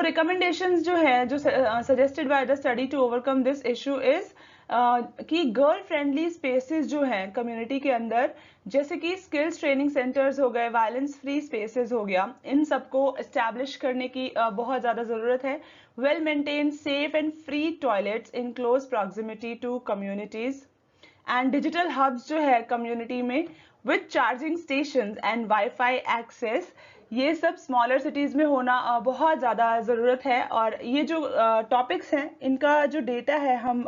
रिकमेंडेशंस जो है, जो suggested by the study to overcome this issue is कि गर्ल फ्रेंडली स्पेसेस जो हैं कम्युनिटी के अंदर, जैसे कि स्किल्स ट्रेनिंग सेंटर्स हो गए, वायलेंस फ्री स्पेसेस हो गया, इन सबको एस्टैब्लिश करने की बहुत ज़्यादा ज़रूरत है। Well maintain safe and free toilets in close proximity to communities and digital hubs जो है कम्युनिटी में with charging stations and wifi access, ये सब स्मॉलर सिटीज में होना बहुत ज़्यादा ज़रूरत है। और ये जो टॉपिक्स हैं, इनका जो डेटा है, हम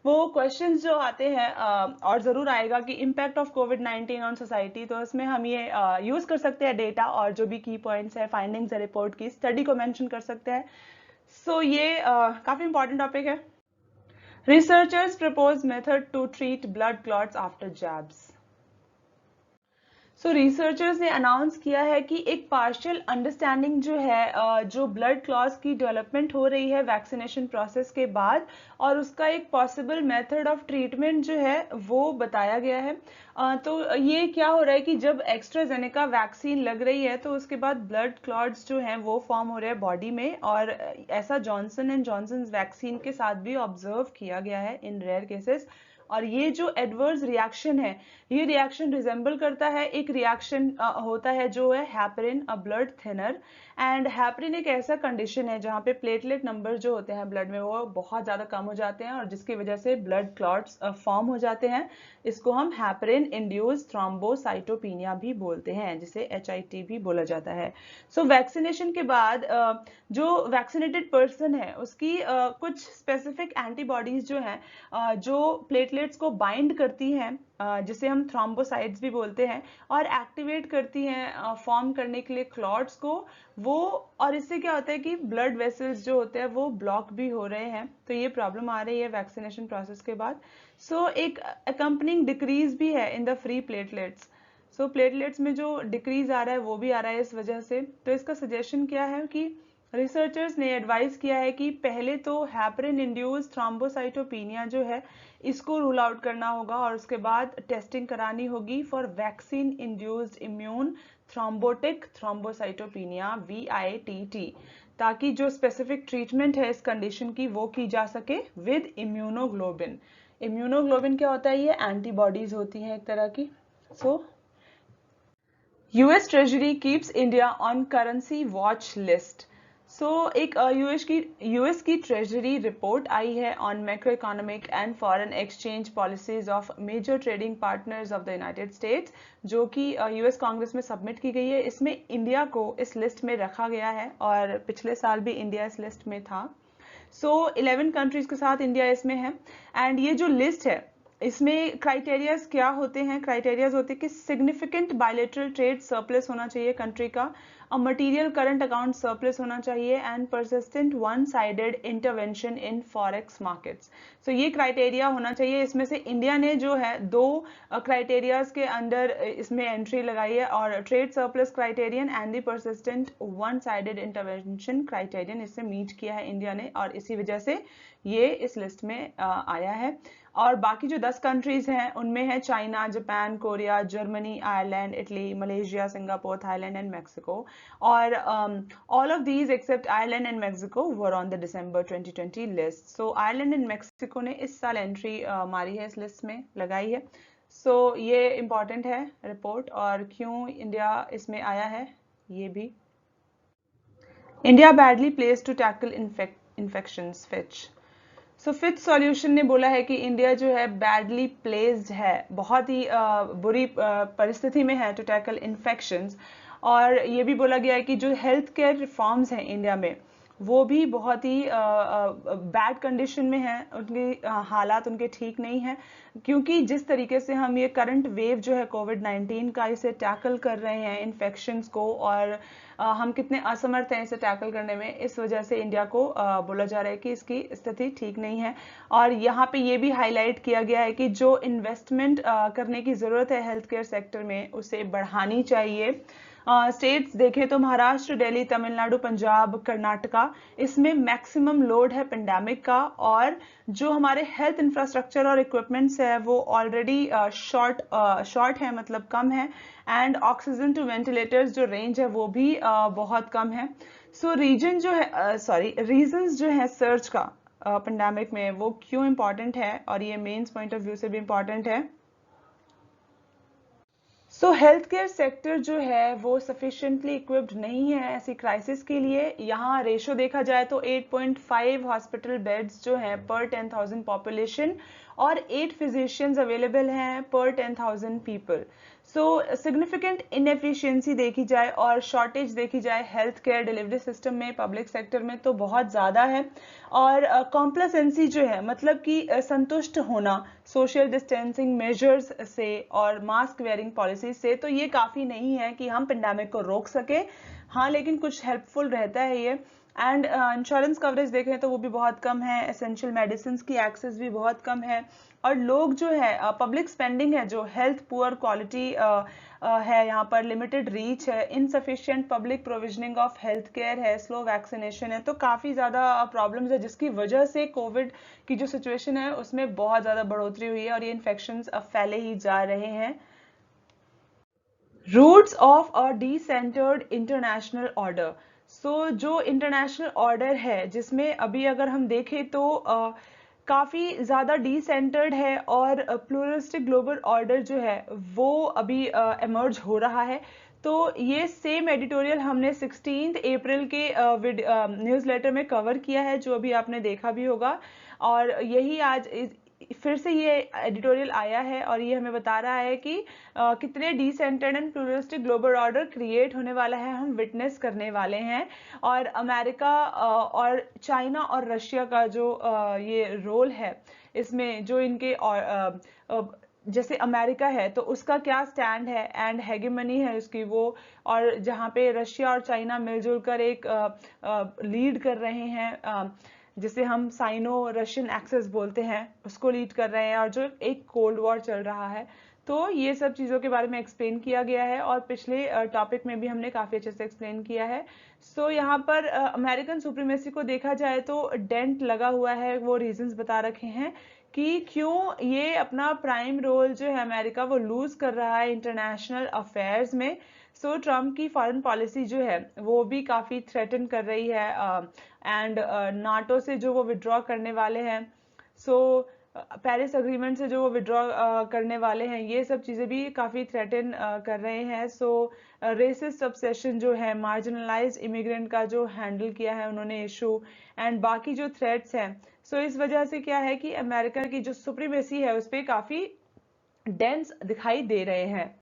वो क्वेश्चंस जो आते हैं और ज़रूर आएगा कि इम्पैक्ट ऑफ कोविड-19 ऑन सोसाइटी, तो इसमें हम ये यूज़ कर सकते हैं डेटा और जो भी की पॉइंट्स है, फाइंडिंग्स है रिपोर्ट की, स्टडी को मेंशन कर सकते हैं। ये काफ़ी इंपॉर्टेंट टॉपिक है। Researchers propose method to treat blood clots after jabs. Researchers ने अनाउंस किया है कि एक पार्शियल अंडरस्टैंडिंग जो है, जो ब्लड क्लॉट्स की डेवलपमेंट हो रही है वैक्सीनेशन प्रोसेस के बाद, और उसका एक पॉसिबल मेथड ऑफ ट्रीटमेंट जो है वो बताया गया है। तो ये क्या हो रहा है कि जब एक्स्ट्राजेनेका वैक्सीन लग रही है तो उसके बाद ब्लड क्लॉट्स जो हैं वो फॉर्म हो रहे हैं बॉडी में, और ऐसा जॉनसन एंड जॉनसन वैक्सीन के साथ भी ऑब्जर्व किया गया है इन रेयर केसेस। और ये जो एडवर्स रिएक्शन है, ये रिएक्शन रिजेंबल करता है एक रिएक्शन होता है जो है heparin, a blood thinner. And heparin एक ऐसा कंडीशन है जहाँ पे प्लेटलेट नंबर जो होते हैं ब्लड में वो बहुत ज़्यादा कम हो जाते हैं और जिसकी वजह से ब्लड क्लॉट्स फॉर्म हो जाते हैं। इसको हम हैपरिन इंड्यूस्ड थ्रोम्बोसाइटोपिनिया भी बोलते हैं, जिसे HIT भी बोला जाता है। वैक्सीनेशन के बाद जो वैक्सीनेटेड पर्सन है उसकी कुछ स्पेसिफिक एंटीबॉडीज जो हैं, जो प्लेटलेट्स को बाइंड करती हैं, जिसे हम थ्रोम्बोसाइट्स भी बोलते हैं, और एक्टिवेट करती हैं फॉर्म करने के लिए क्लॉट्स को वो। और इससे क्या होता है कि ब्लड वेसल्स जो होते हैं वो ब्लॉक भी हो रहे हैं, तो ये प्रॉब्लम आ रही है वैक्सीनेशन प्रोसेस के बाद। एक अकम्पनिंग डिक्रीज भी है in the free platelets. Platelets में जो डिक्रीज आ रहा है वो भी आ रहा है इस वजह से। तो इसका सजेशन क्या है कि रिसर्चर्स ने एडवाइस किया है कि पहले तो हैपरिन इंड्यूस्ड थ्रोम्बोसाइटोपिनिया जो है इसको रूल आउट करना होगा और उसके बाद टेस्टिंग करानी होगी for vaccine induced immune thrombotic thrombocytopenia VITT, ताकि जो स्पेसिफिक ट्रीटमेंट है इस कंडीशन की वो की जा सके विद इम्यूनोग्लोबिन। इम्यूनोग्लोबिन क्या होता है? ये एंटीबॉडीज होती हैं एक तरह की। US treasury keeps India on currency watch list. एक यूएस की ट्रेजरी रिपोर्ट आई है on macro economic and foreign exchange policies of major trading partners of the United States, जो कि यूएस कांग्रेस में सबमिट की गई है। इसमें इंडिया को इस लिस्ट में रखा गया है और पिछले साल भी इंडिया इस लिस्ट में था। 11 कंट्रीज के साथ इंडिया इसमें है। एंड ये जो लिस्ट है इसमें क्राइटेरियाज क्या होते हैं? क्राइटेरियाज होते हैं कि सिग्निफिकेंट बायलैटरल ट्रेड सरप्लस होना चाहिए कंट्री का, a material current account surplus होना चाहिए, and persistent one sided intervention in forex markets. ये क्राइटेरिया होना चाहिए। इसमें से इंडिया ने जो है 2 क्राइटेरियाज के अंडर इसमें एंट्री लगाई है, और trade surplus criterion and the persistent one sided intervention criterion, इससे मीट किया है इंडिया ने, और इसी वजह से ये इस लिस्ट में आया है। और बाकी जो 10 कंट्रीज हैं उनमें है China, Japan, Korea, Germany, Ireland, Italy, Malaysia, Singapore, Thailand and Mexico. और all of these except Ireland and Mexico were on the December 2020 list. Ireland and Mexico ने इस साल एंट्री मारी है, इस लिस्ट में लगाई है। ये इंपॉर्टेंट है रिपोर्ट, और क्यों इंडिया इसमें आया है ये भी। India badly placed to tackle infections, Fitch. So fifth solution ने बोला है कि इंडिया जो है बैडली प्लेस्ड है, बहुत ही बुरी परिस्थिति में है टू टैकल इन्फेक्शंस। और ये भी बोला गया है कि जो हेल्थ केयर रिफॉर्म्स हैं इंडिया में वो भी बहुत ही बैड कंडीशन में हैं, उनके हालात उनके ठीक नहीं हैं, क्योंकि जिस तरीके से हम ये करंट वेव जो है कोविड-19 का इसे टैकल कर रहे हैं इन्फेक्शंस को, और हम कितने असमर्थ हैं इसे टैकल करने में, इस वजह से इंडिया को बोला जा रहा है कि इसकी स्थिति ठीक नहीं है। और यहाँ पे ये भी हाईलाइट किया गया है कि जो इन्वेस्टमेंट करने की ज़रूरत है हेल्थ केयर सेक्टर में उसे बढ़ानी चाहिए। स्टेट्स देखें तो महाराष्ट्र, दिल्ली, तमिलनाडु, पंजाब, कर्नाटका, इसमें मैक्सिमम लोड है पेंडेमिक का, और जो हमारे हेल्थ इंफ्रास्ट्रक्चर और इक्विपमेंट्स है वो ऑलरेडी शॉर्ट है, मतलब कम है, एंड ऑक्सीजन टू वेंटिलेटर्स जो रेंज है वो भी बहुत कम है। सो रीजंस जो है सर्च का पेंडेमिक में वो क्यों इम्पॉर्टेंट है, और ये मेंस पॉइंट ऑफ व्यू से भी इम्पॉर्टेंट है। सो हेल्थ केयर सेक्टर जो है वो सफिशिएंटली इक्विप्ड नहीं है ऐसी क्राइसिस के लिए। यहाँ रेशो देखा जाए तो 8.5 हॉस्पिटल बेड्स जो हैं पर 10,000 पॉपुलेशन, और 8 फिजिशियंस अवेलेबल हैं पर 10,000 पीपल। सो सिग्निफिकेंट इनएफिशिएंसी देखी जाए और शॉर्टेज देखी जाए हेल्थ केयर डिलीवरी सिस्टम में, पब्लिक सेक्टर में, तो बहुत ज़्यादा है। और कॉम्प्लेसेंसी जो है, मतलब कि संतुष्ट होना सोशल डिस्टेंसिंग मेजर्स से और मास्क वेयरिंग पॉलिसी से, तो ये काफ़ी नहीं है कि हम पेंडेमिक को रोक सके। हाँ, लेकिन कुछ हेल्पफुल रहता है ये। एंड इंश्योरेंस कवरेज देखें तो वो भी बहुत कम है, एसेंशियल मेडिसिन की एक्सेस भी बहुत कम है, और लोग जो है पब्लिक स्पेंडिंग है जो हेल्थ पुअर क्वालिटी है, यहाँ पर लिमिटेड रीच है, insufficient public provisioning of health care है, स्लो वैक्सीनेशन है, तो काफ़ी ज़्यादा प्रॉब्लम्स है जिसकी वजह से कोविड की जो सिचुएशन है उसमें बहुत ज़्यादा बढ़ोतरी हुई है और ये इन्फेक्शंस फैले ही जा रहे हैं। Roots of a decentred international order. So जो इंटरनेशनल ऑर्डर है जिसमें अभी अगर हम देखें तो काफ़ी ज़्यादा डिसेंटर्ड है, और प्लूरलिस्टिक ग्लोबल ऑर्डर जो है वो अभी एमर्ज हो रहा है। तो ये सेम एडिटोरियल हमने 16 अप्रैल के न्यूज़लेटर में कवर किया है, जो अभी आपने देखा भी होगा, और यही आज फिर से ये एडिटोरियल आया है, और ये हमें बता रहा है कि कितने decentred and pluralistic global order create होने वाला है, हम विटनेस करने वाले हैं। और अमेरिका और चाइना और रशिया का जो ये रोल है इसमें, जो इनके जैसे अमेरिका है तो उसका क्या स्टैंड है एंड हेगेमनी है उसकी वो, और जहाँ पे रशिया और चाइना मिलजुल कर एक लीड कर रहे हैं, जिसे हम साइनो रशियन एक्सेस बोलते हैं, उसको लीड कर रहे हैं, और जो एक कोल्ड वॉर चल रहा है। तो ये सब चीज़ों के बारे में एक्सप्लेन किया गया है, और पिछले टॉपिक में भी हमने काफ़ी अच्छे से एक्सप्लेन किया है। सो यहाँ पर अमेरिकन सुप्रीमेसी को देखा जाए तो डेंट लगा हुआ है, वो रीजंस बता रखे हैं कि क्यों ये अपना प्राइम रोल जो है अमेरिका वो लूज कर रहा है इंटरनेशनल अफेयर्स में। सो ट्रम्प की फॉरेन पॉलिसी जो है वो भी काफ़ी थ्रेटन कर रही है, एंड नाटो से जो वो विड्रॉ करने वाले हैं, सो पेरिस अग्रीमेंट से जो वो विड्रॉ करने वाले हैं, ये सब चीज़ें भी काफ़ी थ्रेटन कर रहे हैं। सो रेसिस्ट ऑब्सेशन जो है, मार्जिनलाइज्ड इमिग्रेंट का जो हैंडल किया है उन्होंने इशू, एंड बाकी जो थ्रेट्स हैं, सो इस वजह से क्या है कि अमेरिका की जो सुप्रीमेसी है उस पर काफ़ी डेंस दिखाई दे रहे हैं।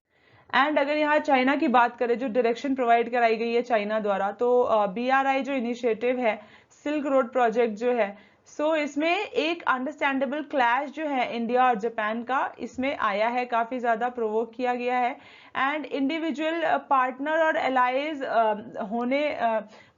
एंड अगर यहाँ चाइना की बात करें, जो डायरेक्शन प्रोवाइड कराई गई है चाइना द्वारा, तो BRI जो इनिशिएटिव है, सिल्क रोड प्रोजेक्ट जो है, सो इसमें एक अंडरस्टैंडेबल क्लैश जो है इंडिया और जापान का इसमें आया है, काफ़ी ज़्यादा प्रोवोक किया गया है। एंड इंडिविजुअल पार्टनर और एलाइज होने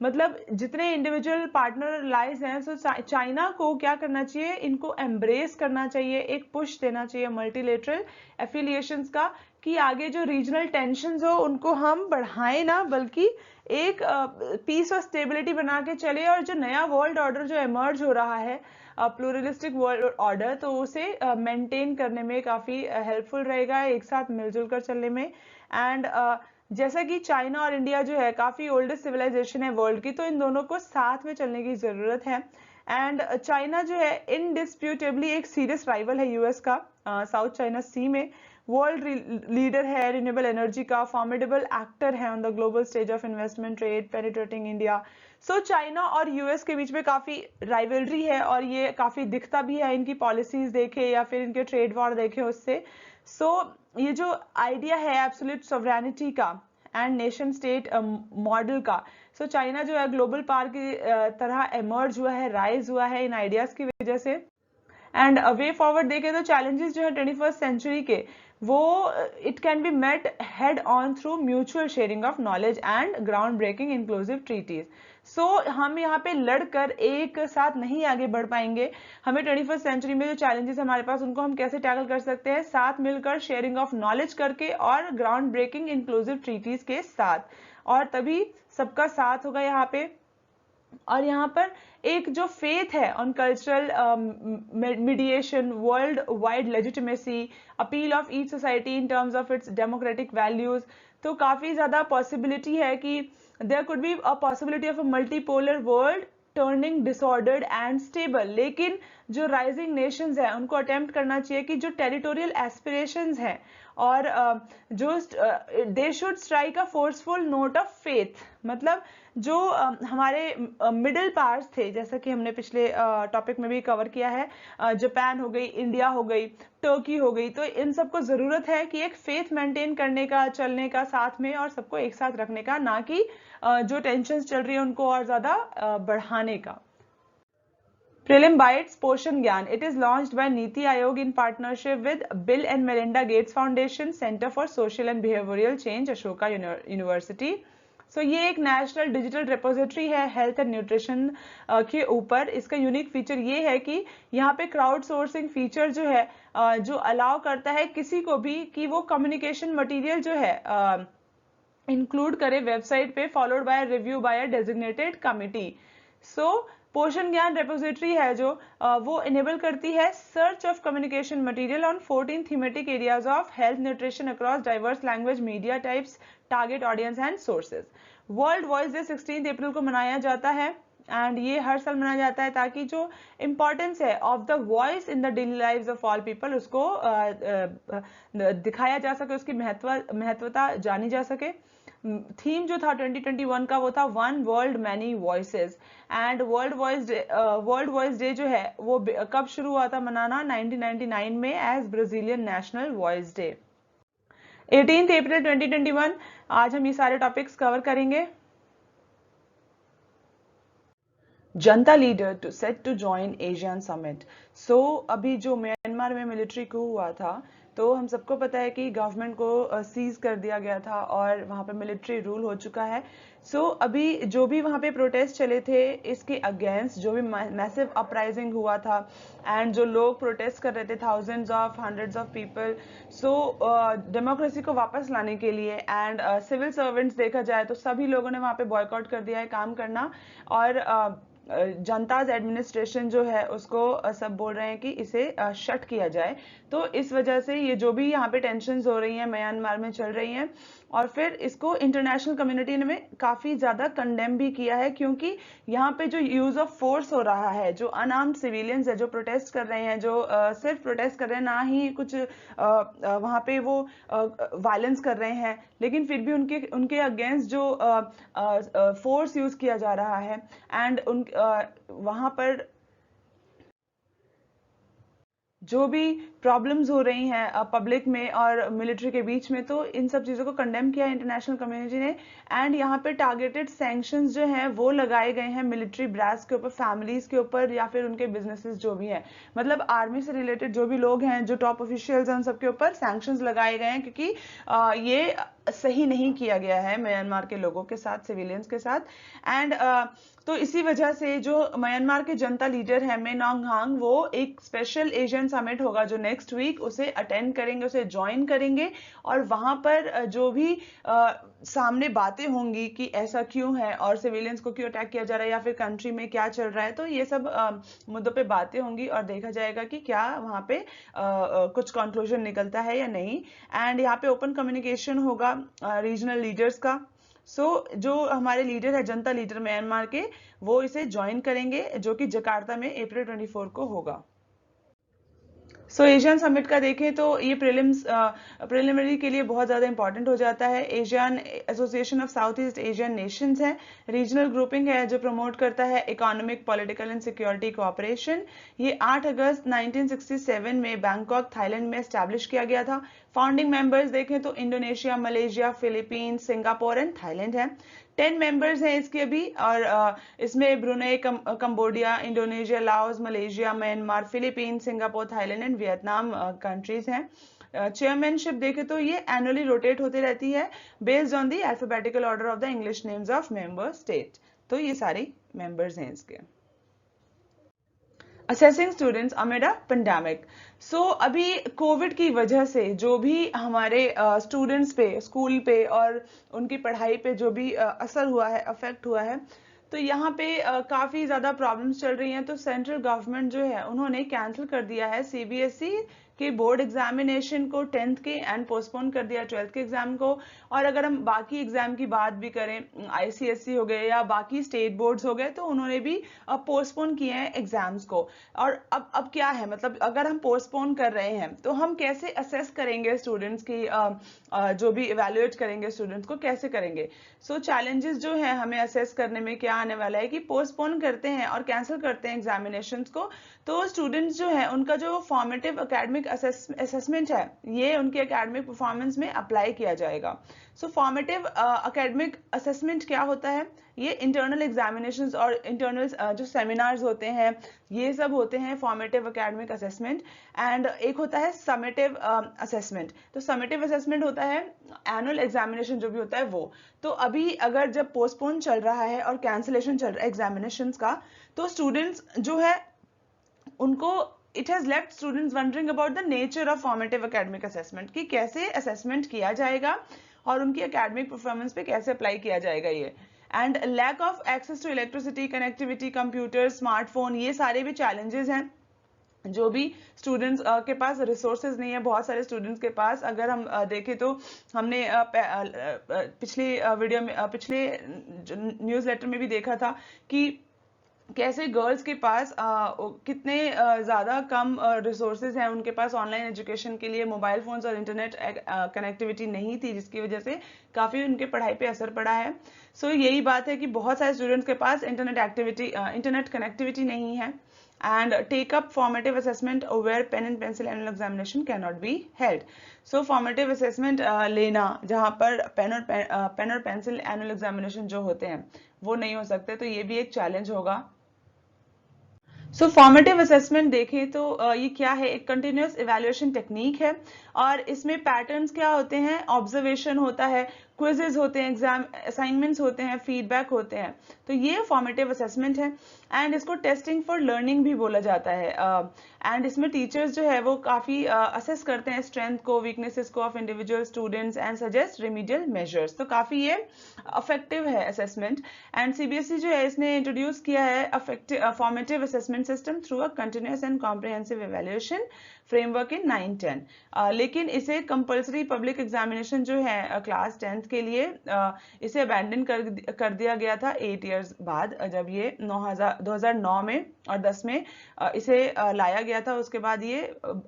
मतलब जितने इंडिविजुअल पार्टनर एलाइज हैं, सो चाइना को क्या करना चाहिए, इनको एम्ब्रेस करना चाहिए, एक पुश देना चाहिए मल्टीलेटरल एफिलिएशंस का, कि आगे जो रीजनल टेंशंस हो उनको हम बढ़ाएं ना, बल्कि एक पीस और स्टेबिलिटी बना के चले, और जो नया वर्ल्ड ऑर्डर जो एमर्ज हो रहा है, प्लूरलिस्टिक वर्ल्ड ऑर्डर, तो उसे मेंटेन करने में काफ़ी हेल्पफुल रहेगा, एक साथ मिलजुल कर चलने में। एंड जैसा कि चाइना और इंडिया जो है काफ़ी ओल्डेस्ट सिविलाइजेशन है वर्ल्ड की, तो इन दोनों को साथ में चलने की ज़रूरत है। एंड चाइना जो है इनडिस्प्यूटेबली एक सीरियस राइवल है यूएस का साउथ चाइना सी में, वर्ल्ड लीडर है रिन्यूएबल एनर्जी का, फॉर्मिडेबल एक्टर है on the global stage of investment trade penetrating India. So China और यूएस के बीच में काफी राइवलरी है और ये काफी दिखता भी है इनकी पॉलिसीज देखे या फिर इनके ट्रेड वॉर देखे उससे। सो ये जो आइडिया है एब्सोल्यूट सॉवरेनिटी का एंड नेशन स्टेट मॉडल का, सो चाइना जो है ग्लोबल पावर की तरह एमर्ज हुआ है, राइज हुआ है इन आइडियाज की वजह से। एंड वे फॉरवर्ड देखें तो चैलेंजेस जो है 21st सेंचुरी के, वो it can be met head on through mutual sharing of knowledge and groundbreaking inclusive treaties. So हम यहाँ पे लड़कर एक साथ नहीं आगे बढ़ पाएंगे। हमें 21st सेंचुरी में जो चैलेंजेस हमारे पास उनको हम कैसे टैकल कर सकते हैं, साथ मिलकर शेयरिंग ऑफ नॉलेज करके और ग्राउंड ब्रेकिंग इंक्लूसिव ट्रीटीज के साथ, और तभी सबका साथ होगा यहाँ पे। और यहाँ पर एक जो फेथ है on cultural mediation, world wide legitimacy, appeal of each society in terms of its democratic values, तो काफी ज्यादा पॉसिबिलिटी है कि there could be a possibility of a multipolar world turning disordered and stable. लेकिन जो राइजिंग नेशंस है उनको अटेम्प्ट करना चाहिए कि जो टेरिटोरियल एस्पिरेशंस हैं और जो they should strike a forceful note of faith. मतलब जो हमारे मिडिल पावर्स थे, जैसा कि हमने पिछले टॉपिक में भी कवर किया है, जापान हो गई, इंडिया हो गई, टर्की हो गई, तो इन सबको जरूरत है कि एक फेथ मेंटेन करने का, चलने का साथ में और सबको एक साथ रखने का, ना कि जो टेंशन्स चल रही है उनको और ज्यादा बढ़ाने का। Prelim Bites पोषण ज्ञान, it is launched by NITI Aayog in partnership with Bill and Melinda Gates Foundation, Center for Social and Behavioral Change, Ashoka University. So ये एक नेशनल डिजिटल रिपोजिटरी है हेल्थ एंड न्यूट्रिशन के ऊपर। इसका यूनिक फीचर ये है कि यहाँ पे क्राउड सोर्सिंग फीचर जो है जो अलाउ करता है किसी को भी कि वो कम्युनिकेशन मटेरियल जो है इंक्लूड करे वेबसाइट पे, followed by review by a designated committee. So Poshan Gyan repository है जो वो इनेबल करती है search of communication material on 14 thematic areas of health nutrition across diverse language media types, target audience and sources. World voice day 16 April को मनाया जाता है एंड ये हर साल मनाया जाता है ताकि जो इम्पोर्टेंस है of the voice in the daily lives of all people उसको दिखाया जा सके, उसकी महत्वता जानी जा सके। थीम जो था 2021 का वो था one world many voices. And world voice day जो है वो कब शुरू हुआ था मनाना, 1999 में as Brazilian national voice day. 18 अप्रैल 2021 आज हम ये सारे टॉपिक्स कवर करेंगे। Junta leader to set to join ASEAN summit. So अभी जो म्यांमार में मिलिट्री coup हुआ था, तो हम सबको पता है कि गवर्नमेंट को सीज कर दिया गया था और वहां पे मिलिट्री रूल हो चुका है। सो अभी जो भी वहां पे प्रोटेस्ट चले थे इसके अगेंस्ट, जो भी मैसिव अपराइजिंग हुआ था एंड जो लोग प्रोटेस्ट कर रहे थे, thousands of hundreds of people, so democracy को वापस लाने के लिए एंड सिविल सर्वेंट्स देखा जाए तो सभी लोगों ने वहां पे बॉयकॉट कर दिया है काम करना। और जनताज एडमिनिस्ट्रेशन जो है उसको सब बोल रहे हैं कि इसे शट किया जाए। तो इस वजह से ये जो भी यहाँ पे टेंशन्स हो रही हैं म्यांमार में चल रही हैं, और फिर इसको इंटरनेशनल कम्युनिटी ने काफी ज्यादा कंडेम भी किया है, क्योंकि यहाँ पे जो यूज ऑफ फोर्स हो रहा है, जो अनआर्म्ड सिविलियंस है जो प्रोटेस्ट कर रहे हैं, जो सिर्फ प्रोटेस्ट कर रहे हैं, ना ही कुछ वहां पे वो वायलेंस कर रहे हैं, लेकिन फिर भी उनके अगेंस्ट जो फोर्स यूज किया जा रहा है एंड वहां पर जो भी प्रॉब्लम्स हो रही हैं पब्लिक में और मिलिट्री के बीच में, तो इन सब चीजों को कंडेम किया है इंटरनेशनल कम्युनिटी ने। एंड यहाँ पे टारगेटेड सैंक्शंस जो हैं वो लगाए गए हैं मिलिट्री ब्रास के ऊपर, फैमिलीज के ऊपर या फिर उनके बिजनेसेस जो भी हैं, मतलब आर्मी से रिलेटेड जो भी लोग हैं, जो टॉप ऑफिशियल्स हैं, उन सबके ऊपर सैंक्शंस लगाए गए हैं, क्योंकि ये सही नहीं किया गया है म्यांमार के लोगों के साथ, सिविलियंस के साथ। एंड तो इसी वजह से जो म्यांमार के जनता लीडर है मे नॉन्ग हांग, वो एक स्पेशल एशियन समिट होगा जो नेक्स्ट वीक, उसे अटेंड करेंगे, उसे ज्वाइन करेंगे, और वहां पर जो भी सामने बातें होंगी कि ऐसा क्यों है और सिविलियंस को क्यों अटैक किया जा रहा है या फिर कंट्री में क्या चल रहा है, तो ये सब मुद्दों पे बातें होंगी और देखा जाएगा कि क्या वहां पे कुछ कंक्लूजन निकलता है या नहीं। एंड यहाँ पे ओपन कम्युनिकेशन होगा रीजनल लीडर्स का। सो जो हमारे लीडर है जनता लीडर म्यांमार के, वो इसे ज्वाइन करेंगे, जो कि जकार्ता में अप्रैल 24 को होगा। सो एशियन समिट का देखें तो ये प्रिलिमिनरी के लिए बहुत ज़्यादा इंपॉर्टेंट हो जाता है। Asian association of south east Asian Nations है, रीजनल ग्रुपिंग है जो प्रमोट करता है economic, political and security cooperation. ये 8 अगस्त 1967 में बैंकॉक थाईलैंड में एस्टैब्लिश किया गया था। फाउंडिंग मेंबर्स देखें तो Indonesia, Malaysia, Philippines, Singapore and Thailand है। 10 मेंबर्स हैं इसके अभी, और इसमें Brunei, Cambodia, Indonesia, Laos, Malaysia, Myanmar, Philippines, Singapore, Thailand and Vietnam countries हैं। चेयरमैनशिप देखें तो ये एनुअली रोटेट होती रहती है based on the alphabetical order of the English names of member state. तो ये सारे मेंबर्स हैं इसके। Assessing students amid a pandemic. So अभी कोविड की वजह से जो भी हमारे स्टूडेंट्स पे, स्कूल पे और उनकी पढ़ाई पे जो भी असर हुआ है, अफेक्ट हुआ है, तो यहाँ पे काफ़ी ज़्यादा प्रॉब्लम्स चल रही हैं। तो सेंट्रल गवर्नमेंट जो है उन्होंने कैंसिल कर दिया है सीबीएसई के बोर्ड एग्जामिनेशन को 10th के, एंड पोस्टपोन कर दिया 12th के एग्जाम को। और अगर हम बाकी एग्जाम की बात भी करें, आईसीएसई हो गए या बाकी स्टेट बोर्ड्स हो गए, तो उन्होंने भी पोस्टपोन किए हैं एग्जाम्स को। और अब क्या है, मतलब अगर हम पोस्टपोन कर रहे हैं तो हम कैसे असेस करेंगे स्टूडेंट्स की, जो भी इवेल्युएट करेंगे स्टूडेंट्स को, कैसे करेंगे। सो चैलेंजेस जो है हमें असेस करने में क्या आने वाला है कि पोस्टपोन करते हैं और कैंसिल करते हैं एग्जामिनेशंस को, तो स्टूडेंट्स जो है उनका जो फॉर्मेटिव एकेडमिक असेसमेंट है ये उनके एकेडमिक परफॉर्मेंस में अप्लाई किया जाएगा। सो फॉर्मेटिव एकेडमिक असेसमेंट क्या होता है, ये इंटरनल एग्जामिनेशंस और इंटरनल जो सेमिनार्स होते हैं ये सब होते हैं फॉर्मेटिव एकेडमिक असेसमेंट। एंड एक होता है समेटिव असेसमेंट। तो समेटिव असेसमेंट होता है एनुअल एग्जामिनेशन जो भी होता है वो। तो अभी अगर जब पोस्टपोन चल रहा है और कैंसिलेशन चल रहा है एग्जामिनेशंस का, तो स्टूडेंट्स जो है उनको it has left students wondering about the nature of formative academic assessment, कि कैसे असेसमेंट किया जाएगा और उनकी एकेडमिक परफॉर्मेंस पे कैसे अप्लाई किया जाएगा ये। And lack of access to electricity, connectivity, computer, smartphone, ये सारे भी चैलेंजेस हैं जो भी स्टूडेंट्स के पास रिसोर्सेज नहीं है। बहुत सारे स्टूडेंट्स के पास, अगर हम देखें तो हमने पिछले वीडियो में, पिछले न्यूज़ लेटर में भी देखा था कि कैसे गर्ल्स के पास कितने ज़्यादा कम रिसोर्सेज हैं उनके पास ऑनलाइन एजुकेशन के लिए। मोबाइल फोन्स और इंटरनेट कनेक्टिविटी नहीं थी, जिसकी वजह से काफ़ी उनके पढ़ाई पे असर पड़ा है। सो यही बात है कि बहुत सारे स्टूडेंट्स के पास इंटरनेट कनेक्टिविटी नहीं है। And take up formative assessment where pen and pencil annual examination cannot be held. So formative assessment लेना जहाँ पर पेन और पेंसिल एनुअल एग्जामिनेशन जो होते हैं वो नहीं हो सकते, तो ये भी एक चैलेंज होगा। सो फॉर्मेटिव असेसमेंट देखें तो ये क्या है, एक कंटिन्यूस इवैल्यूएशन टेक्निक है, और इसमें पैटर्न्स क्या होते हैं, ऑब्जर्वेशन होता है, क्विजेज होते हैं, एग्जाम असाइनमेंट्स होते हैं, फीडबैक होते हैं। तो ये फॉर्मेटिव असेसमेंट है, एंड इसको टेस्टिंग फॉर लर्निंग भी बोला जाता है। एंड इसमें टीचर्स जो है वो काफ़ी असेस करते हैं स्ट्रेंथ को, वीकनेसेस को of individual students and suggest remedial measures. तो काफ़ी ये अफेक्टिव है असेसमेंट। एंड सीबीएसई जो है इसने इंट्रोड्यूस किया है formative assessment system through a continuous and comprehensive evaluation framework in 9-10। लेकिन इसे कंपल्सरी पब्लिक एग्जामिनेशन जो है क्लास 10th के लिए इसे अबैंडन कर दिया गया था 8 इयर्स बाद, जब ये 2009 में और 10 में इसे लाया गया था। उसके बाद ये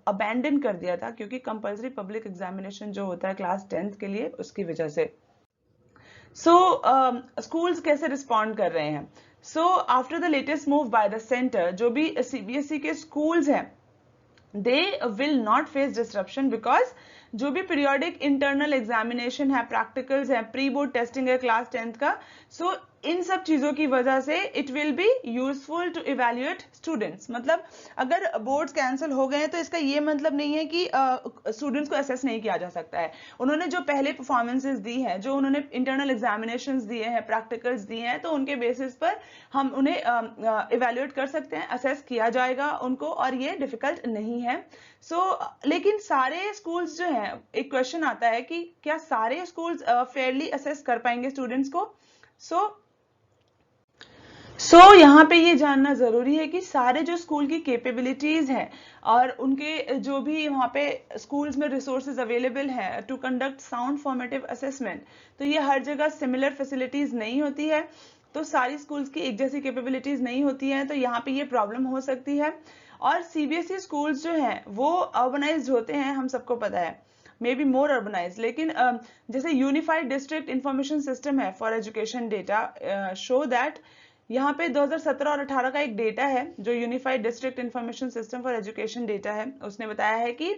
अबैंडन कर दिया था क्योंकि कंपल्सरी पब्लिक एग्जामिनेशन जो होता है क्लास 10th के लिए, उसकी वजह से। सो स्कूल्स कैसे रिस्पॉन्ड कर रहे हैं। So after the latest move by the centre, जो भी सीबीएसई के स्कूल्स हैं they will not face disruption because जो भी पीरियोडिक इंटरनल एग्जामिनेशन है, प्रैक्टिकल्स है, प्री बोर्ड टेस्टिंग है क्लास 10th का, सो इन सब चीजों की वजह से it will be useful to evaluate students. मतलब अगर बोर्ड्स कैंसिल हो गए हैं तो इसका ये मतलब नहीं है कि स्टूडेंट्स को असेस नहीं किया जा सकता है। उन्होंने जो पहले परफॉर्मेंसेस दी हैं, जो उन्होंने इंटरनल एग्जामिनेशंस दिए हैं, प्रैक्टिकल्स दिए हैं, तो उनके बेसिस पर हम उन्हें इवैल्यूएट कर सकते हैं, असेस किया जाएगा उनको, और ये डिफिकल्ट नहीं है। लेकिन सारे स्कूल्स जो हैं, एक क्वेश्चन आता है कि क्या सारे स्कूल्स फेयरली असेस कर पाएंगे स्टूडेंट्स को। यहाँ पे ये जानना जरूरी है कि सारे जो स्कूल की कैपेबिलिटीज हैं और उनके जो भी वहाँ पे स्कूल्स में रिसोर्सेज अवेलेबल हैं to conduct sound formative assessment, तो ये हर जगह सिमिलर फैसिलिटीज नहीं होती है। तो सारी स्कूल्स की एक जैसी कैपेबिलिटीज नहीं होती हैं, तो यहाँ पे ये प्रॉब्लम हो सकती है। और सीबीएसई स्कूल्स जो हैं वो अर्बनाइज्ड होते हैं, हम सबको पता है, मे बी मोर अर्बनाइज, लेकिन जैसे यूनिफाइड डिस्ट्रिक्ट इंफॉर्मेशन सिस्टम है for education data show that, यहाँ पे 2017 और 18 का एक डेटा है जो unified district information system for education data है, उसने बताया है कि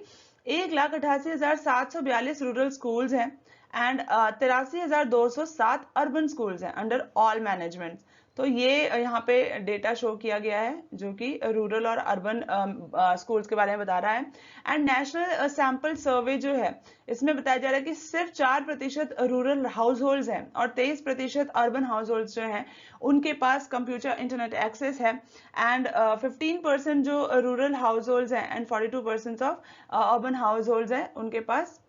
1,88,742 रूरल स्कूल्स हैं एंड 83,207 अर्बन स्कूल्स हैं अंडर ऑल मैनेजमेंट। तो ये यहाँ पे डेटा शो किया गया है जो कि रूरल और अर्बन स्कूल्स के बारे में बता रहा है। एंड नेशनल सैंपल सर्वे जो है इसमें बताया जा रहा है कि सिर्फ 4% रूरल हाउस होल्ड हैं और 23% अर्बन हाउस होल्ड जो हैं उनके पास कंप्यूटर इंटरनेट एक्सेस है। एंड 15% जो रूरल हाउस होल्ड हैं and 42% of urban house hold हैं उनके पास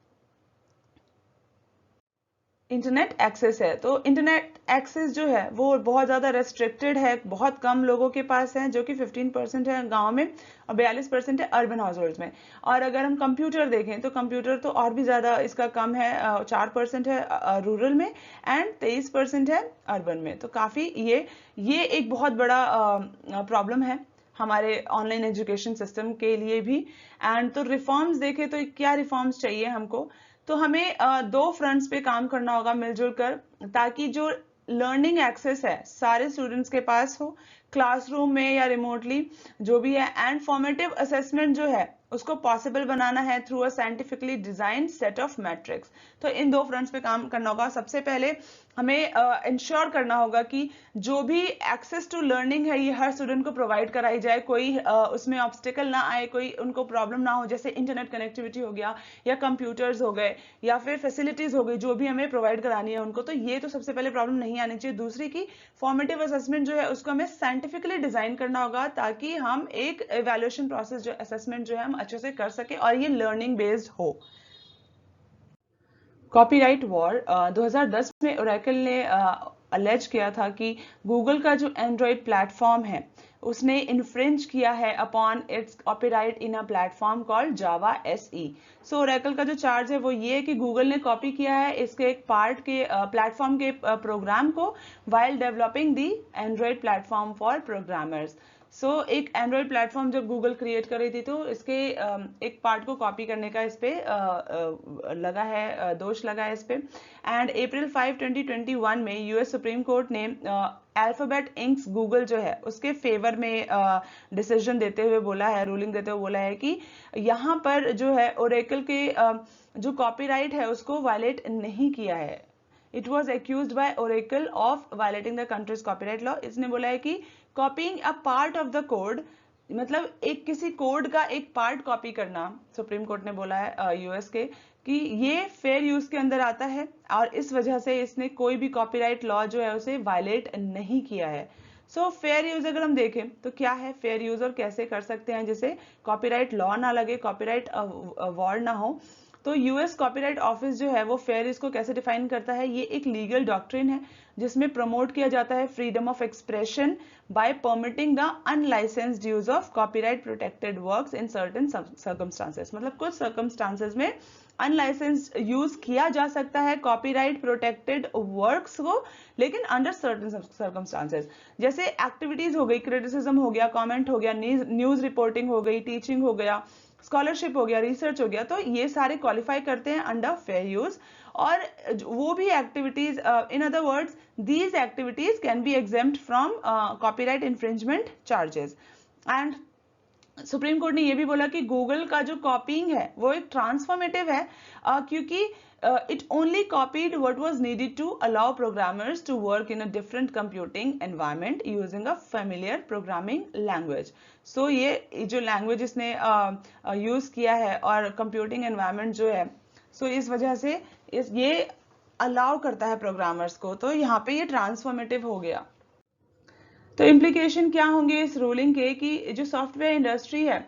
इंटरनेट एक्सेस है। तो इंटरनेट एक्सेस जो है वो बहुत ज़्यादा रेस्ट्रिक्टेड है, बहुत कम लोगों के पास है, जो कि 15% है गांव में और 42% है अर्बन हाउस होल्ड में। और अगर हम कंप्यूटर देखें तो कंप्यूटर तो और भी ज़्यादा इसका कम है, 4% है रूरल में एंड 23% है अर्बन में। तो काफ़ी ये एक बहुत बड़ा प्रॉब्लम है हमारे ऑनलाइन एजुकेशन सिस्टम के लिए भी। एंड तो रिफॉर्म्स देखें तो क्या रिफॉर्म्स चाहिए हमको, तो हमें दो फ्रंट्स पे काम करना होगा मिलजुल कर, ताकि जो लर्निंग एक्सेस है सारे स्टूडेंट्स के पास हो, क्लासरूम में या रिमोटली जो भी है। एंड फॉर्मेटिव असेसमेंट जो है उसको पॉसिबल बनाना है through a scientifically design set of matrix. तो इन दो फ्रंट्स पे काम करना होगा। सबसे पहले हमें इंश्योर करना होगा कि जो भी एक्सेस टू लर्निंग है ये हर स्टूडेंट को प्रोवाइड कराई जाए, कोई उसमें ऑब्स्टिकल ना आए, कोई उनको प्रॉब्लम ना हो, जैसे इंटरनेट कनेक्टिविटी हो गया या कंप्यूटर्स हो गए या फिर फैसिलिटीज हो गई जो भी हमें प्रोवाइड करानी है उनको। तो ये तो सबसे पहले प्रॉब्लम नहीं आनी चाहिए। दूसरी की फॉर्मेटिव असेसमेंट जो है उसको हमें साइंटिफिकली डिजाइन करना होगा ताकि हम एक इवैल्यूएशन प्रोसेस जो असेसमेंट जो है हम अच्छे से कर सके और ये लर्निंग बेस्ड हो। कॉपीराइट वॉर 2010 में ओरेकल ने अलेज किया था कि गूगल का जो एंड्रॉयड प्लेटफॉर्म है उसने इन्फ्रिंज किया है upon its copyright in a platform called Java SE. So Oracle का जो चार्ज है वो ये है कि गूगल ने कॉपी किया है इसके एक पार्ट के प्लेटफॉर्म के प्रोग्राम को while developing the Android platform for programmers. So एक एंड्रॉयड प्लेटफॉर्म जब गूगल क्रिएट कर रही थी तो इसके एक पार्ट को कॉपी करने का इस पे लगा है, दोष लगा है इस पे। एंड अप्रैल 5, 2021 में यूएस सुप्रीम कोर्ट ने अल्फाबेट इंक्स गूगल जो है उसके फेवर में डिसीजन देते हुए बोला है, रूलिंग देते हुए बोला है कि यहाँ पर जो है ओरेकल के जो कॉपीराइट है उसको वायलेट नहीं किया है। It was accused by Oracle of violating the country's copyright law. इसने बोला है कि copying a part of the code, मतलब एक किसी कोड का एक पार्ट कॉपी करना, सुप्रीम कोर्ट ने बोला है यूएस के कि ये फेयर यूज के अंदर आता है और इस वजह से इसने कोई भी कॉपीराइट लॉ जो है उसे वायलेट नहीं किया है। सो फेयर यूज अगर हम देखें तो क्या है फेयर यूज और कैसे कर सकते हैं जिसे कॉपीराइट लॉ ना लगे, कॉपीराइट वॉर ना हो। तो यूएस कॉपीराइट ऑफिस जो है वो फेयर यूज को कैसे डिफाइन करता है, ये एक लीगल डॉक्ट्रिन है जिसमें प्रमोट किया जाता है freedom of expression by permitting the unlicensed use of copyright protected works in certain circumstances. मतलब कुछ सर्कमस्टांसेस में अनलाइसेंस्ड यूज किया जा सकता है कॉपीराइट प्रोटेक्टेड वर्क्स को, लेकिन अंडर सर्टेन सर्कमस्टांसेस। जैसे एक्टिविटीज हो गई, क्रिटिसिज्म हो गया, कमेंट हो गया, न्यूज रिपोर्टिंग हो गई, टीचिंग हो गया, स्कॉलरशिप हो गया, रिसर्च हो गया, तो ये सारे क्वालिफाई करते हैं अंडर फेयर यूज। और वो भी activities, in other words these activities can be exempt from copyright infringement charges. And supreme court ने ये भी बोला कि गूगल का जो कॉपीइंग है वो एक ट्रांसफॉर्मेटिव है क्योंकि it only copied what was needed to allow programmers to work in a different computing environment using a familiar programming language. So ये जो language इसने use किया है और computing environment जो है, so इस वजह से ये allow करता है programmers को, तो यहाँ पे ये transformative हो गया। तो implication क्या होंगे इस रूलिंग के कि जो सॉफ्टवेयर इंडस्ट्री है,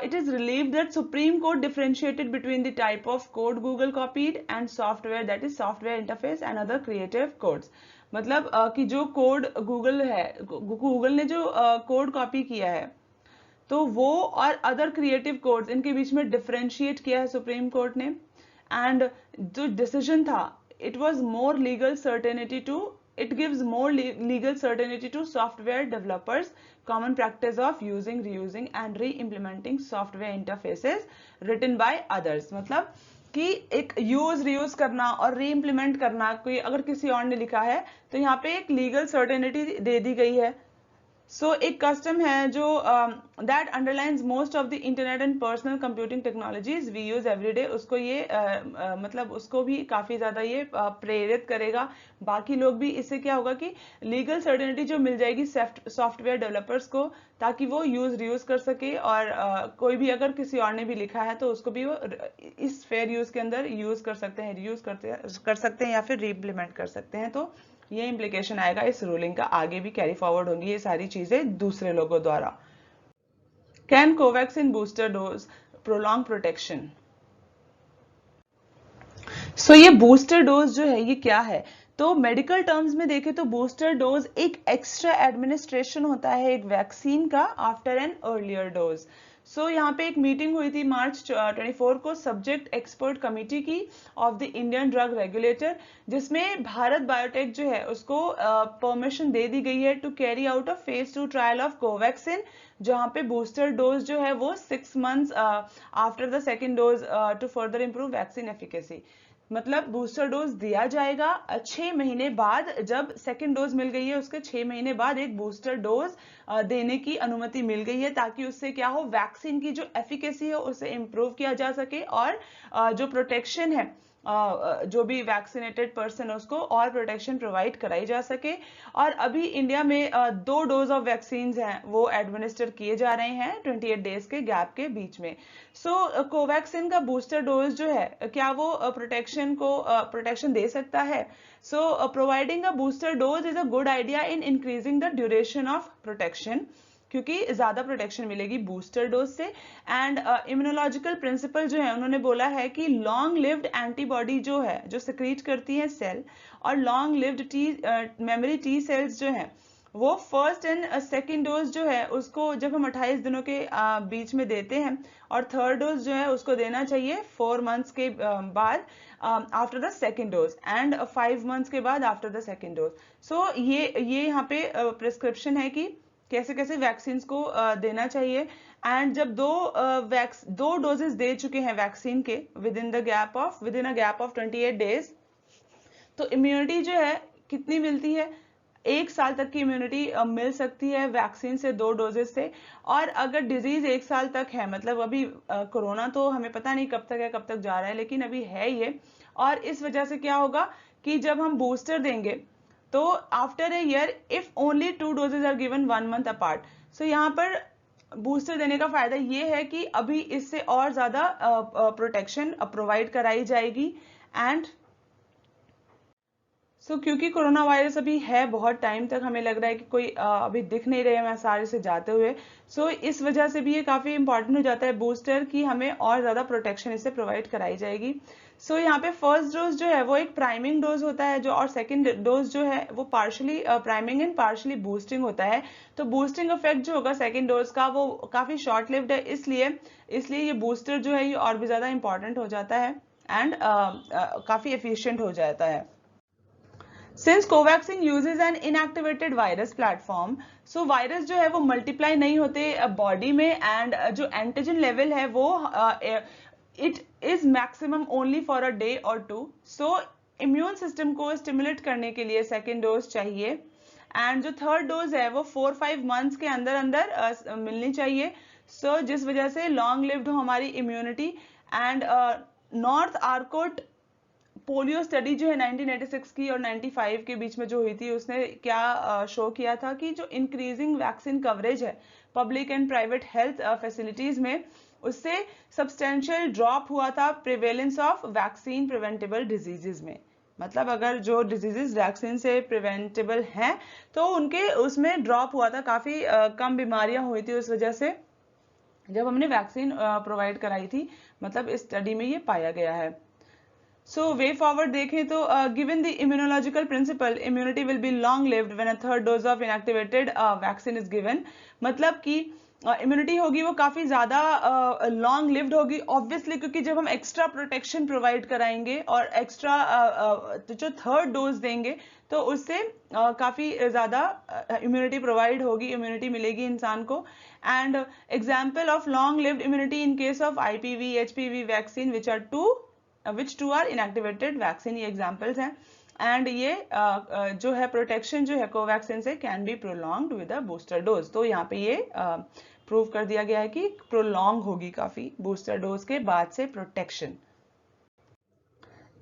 it is relieved that Supreme Court differentiated between the type of code Google copied and software, that is software interface and other creative codes. मतलब कि जो कोड गूगल है, गूगल ने जो कोड कॉपी किया है तो वो और अदर क्रिएटिव कोड्स इनके बीच में डिफरेंशिएट किया है सुप्रीम कोर्ट ने। एंड जो डिसीजन था it was more legal certainty to it gives more legal certainty to software developers, common practice of using, reusing and re-implementing software interfaces written by others. मतलब कि एक यूज रीयूज करना और री इम्प्लीमेंट करना, कोई अगर किसी और ने लिखा है तो यहाँ पे एक लीगल सर्टेनिटी दे दी गई है. सो एक कस्टम है जो that underlines most of the internet and personal computing technologies we use everyday, उसको ये मतलब उसको भी काफी ज्यादा ये प्रेरित करेगा. बाकी लोग भी, इससे क्या होगा कि लीगल सर्टेनिटी जो मिल जाएगी सॉफ्टवेयर डेवलपर्स को, ताकि वो यूज रीयूज कर सके और कोई भी अगर किसी और ने भी लिखा है तो उसको भी वो इस फेयर यूज के अंदर यूज कर सकते हैं, रीयूज कर सकते हैं या फिर रीइम्प्लीमेंट कर सकते हैं. तो ये इंप्लीकेशन आएगा इस रूलिंग का, आगे भी कैरी फॉरवर्ड होंगी ये सारी चीजें दूसरे लोगों द्वारा. Can Covaxin booster dose prolong protection? So ये बूस्टर डोज जो है ये क्या है? तो मेडिकल टर्म्स में देखें तो बूस्टर डोज एक एक्स्ट्रा एडमिनिस्ट्रेशन होता है एक वैक्सीन का आफ्टर एन अर्लियर डोज. सो यहाँ पे एक मीटिंग हुई थी मार्च 24 को सब्जेक्ट एक्सपर्ट कमेटी की of the Indian drug regulator, जिसमें भारत बायोटेक जो है उसको परमिशन दे दी गई है to carry out a phase 2 trial of Covaxin, जहाँ पे बूस्टर डोज जो है वो 6 months after the second dose to further improve vaccine efficacy. मतलब बूस्टर डोज दिया जाएगा 6 महीने बाद, जब सेकेंड डोज मिल गई है उसके 6 महीने बाद एक बूस्टर डोज देने की अनुमति मिल गई है, ताकि उससे क्या हो, वैक्सीन की जो एफिकेसी है उसे इंप्रूव किया जा सके और जो प्रोटेक्शन है जो भी वैक्सीनेटेड पर्सन है उसको और प्रोटेक्शन प्रोवाइड कराई जा सके. और अभी इंडिया में 2 डोज ऑफ वैक्सीन हैं वो एडमिनिस्टर किए जा रहे हैं 28 डेज के गैप के बीच में. सो कोवैक्सिन का बूस्टर डोज जो है क्या वो प्रोटेक्शन दे सकता है? So providing a booster dose is a good idea in increasing the duration of protection, क्योंकि ज्यादा प्रोटेक्शन मिलेगी बूस्टर डोज से. एंड इम्यूनोलॉजिकल प्रिंसिपल जो है उन्होंने बोला है कि लॉन्ग लिव्ड एंटीबॉडी जो है जो सिक्रीट करती है सेल, और long lived memory T cells जो है वो फर्स्ट एंड सेकेंड डोज जो है उसको जब हम 28 दिनों के बीच में देते हैं, और थर्ड डोज जो है उसको देना चाहिए 4 months के बाद after the second dose, and 5 months के बाद आफ्टर द सेकेंड डोज. सो ये यहाँ पे प्रिस्क्रिप्शन है कि कैसे कैसे वैक्सीन को देना चाहिए. एंड जब दो डोजेस दे चुके हैं वैक्सीन के with in a gap of 28 days, तो इम्यूनिटी जो है कितनी मिलती है? 1 साल तक की इम्यूनिटी मिल सकती है वैक्सीन से 2 डोजेस से. और अगर डिजीज 1 साल तक है, मतलब अभी कोरोना तो हमें पता नहीं कब तक है कब तक जा रहा है, लेकिन अभी है ये, और इस वजह से क्या होगा कि जब हम बूस्टर देंगे तो after a year if only 2 doses are given 1 month apart. So यहाँ पर बूस्टर देने का फायदा ये है कि अभी इससे और ज्यादा प्रोटेक्शन प्रोवाइड कराई जाएगी. एंड क्योंकि कोरोना वायरस अभी है बहुत टाइम तक, हमें लग रहा है कि कोई अभी दिख नहीं रहे हैं सारे से जाते हुए, इस वजह से भी ये काफी इंपॉर्टेंट हो जाता है बूस्टर की, हमें और ज्यादा प्रोटेक्शन इससे प्रोवाइड कराई जाएगी. यहाँ पे फर्स्ट डोज जो है वो एक प्राइमिंग डोज होता है जो, और सेकंड डोज जो है वो partially priming and partially boosting होता है. तो बूस्टिंग इफेक्ट जो होगा सेकंड डोज का वो काफी शॉर्ट लिव्ड है, इसलिए ये बूस्टर जो है ये और भी ज्यादा इंपॉर्टेंट हो जाता है एंड काफी एफिशिएंट हो जाता है. Since Covaxin uses an inactivated virus platform, so virus जो है वो मल्टीप्लाई नहीं होते बॉडी में, एंड जो एंटीजन लेवल है वो it is maximum only for a day और 2. इम्यून सिस्टम को स्टिमुलेट करने के लिए सेकेंड डोज चाहिए, एंड जो थर्ड डोज है वो 4-5 months के अंदर अंदर मिलनी चाहिए. जिस वजह से लॉन्ग लिव्ड हो हमारी immunity. And north Arcot polio study जो है 1986 की और 95 के बीच में जो हुई थी, उसने क्या शो किया था कि जो इंक्रीजिंग वैक्सीन कवरेज है public and private health facilities में, उससे सब्सटेंशियल ड्रॉप हुआ था prevalence of vaccine preventable diseases में. मतलब अगर जो डिजीजेज वैक्सीन से प्रिवेंटेबल हैं तो उनके उसमें ड्रॉप हुआ था, काफी कम बीमारियां हुई थी उस वजह से जब हमने वैक्सीन प्रोवाइड कराई थी. मतलब इस स्टडी में ये पाया गया है. वे फॉरवर्ड देखें तो given the immunological principle immunity will be long lived when a third dose of inactivated vaccine is given. मतलब कि इम्यूनिटी होगी वो काफी ज्यादा लॉन्ग लिव्ड होगी ऑब्वियसली, क्योंकि जब हम एक्स्ट्रा प्रोटेक्शन प्रोवाइड कराएंगे और एक्स्ट्रा जो थर्ड डोज देंगे तो उससे काफी ज्यादा इम्यूनिटी प्रोवाइड होगी, इम्यूनिटी मिलेगी इंसान को. And example of long lived immunity in case of IPV HPV vaccine which two are inactivated vaccine, ये एग्जाम्पल्स हैं. एंड ये जो है प्रोटेक्शन जो है कोवैक्सीन से can be prolonged with a booster dose. तो यहाँ पे ये प्रूव कर दिया गया है कि प्रोलॉन्ग होगी काफी बूस्टर डोज के बाद से protection.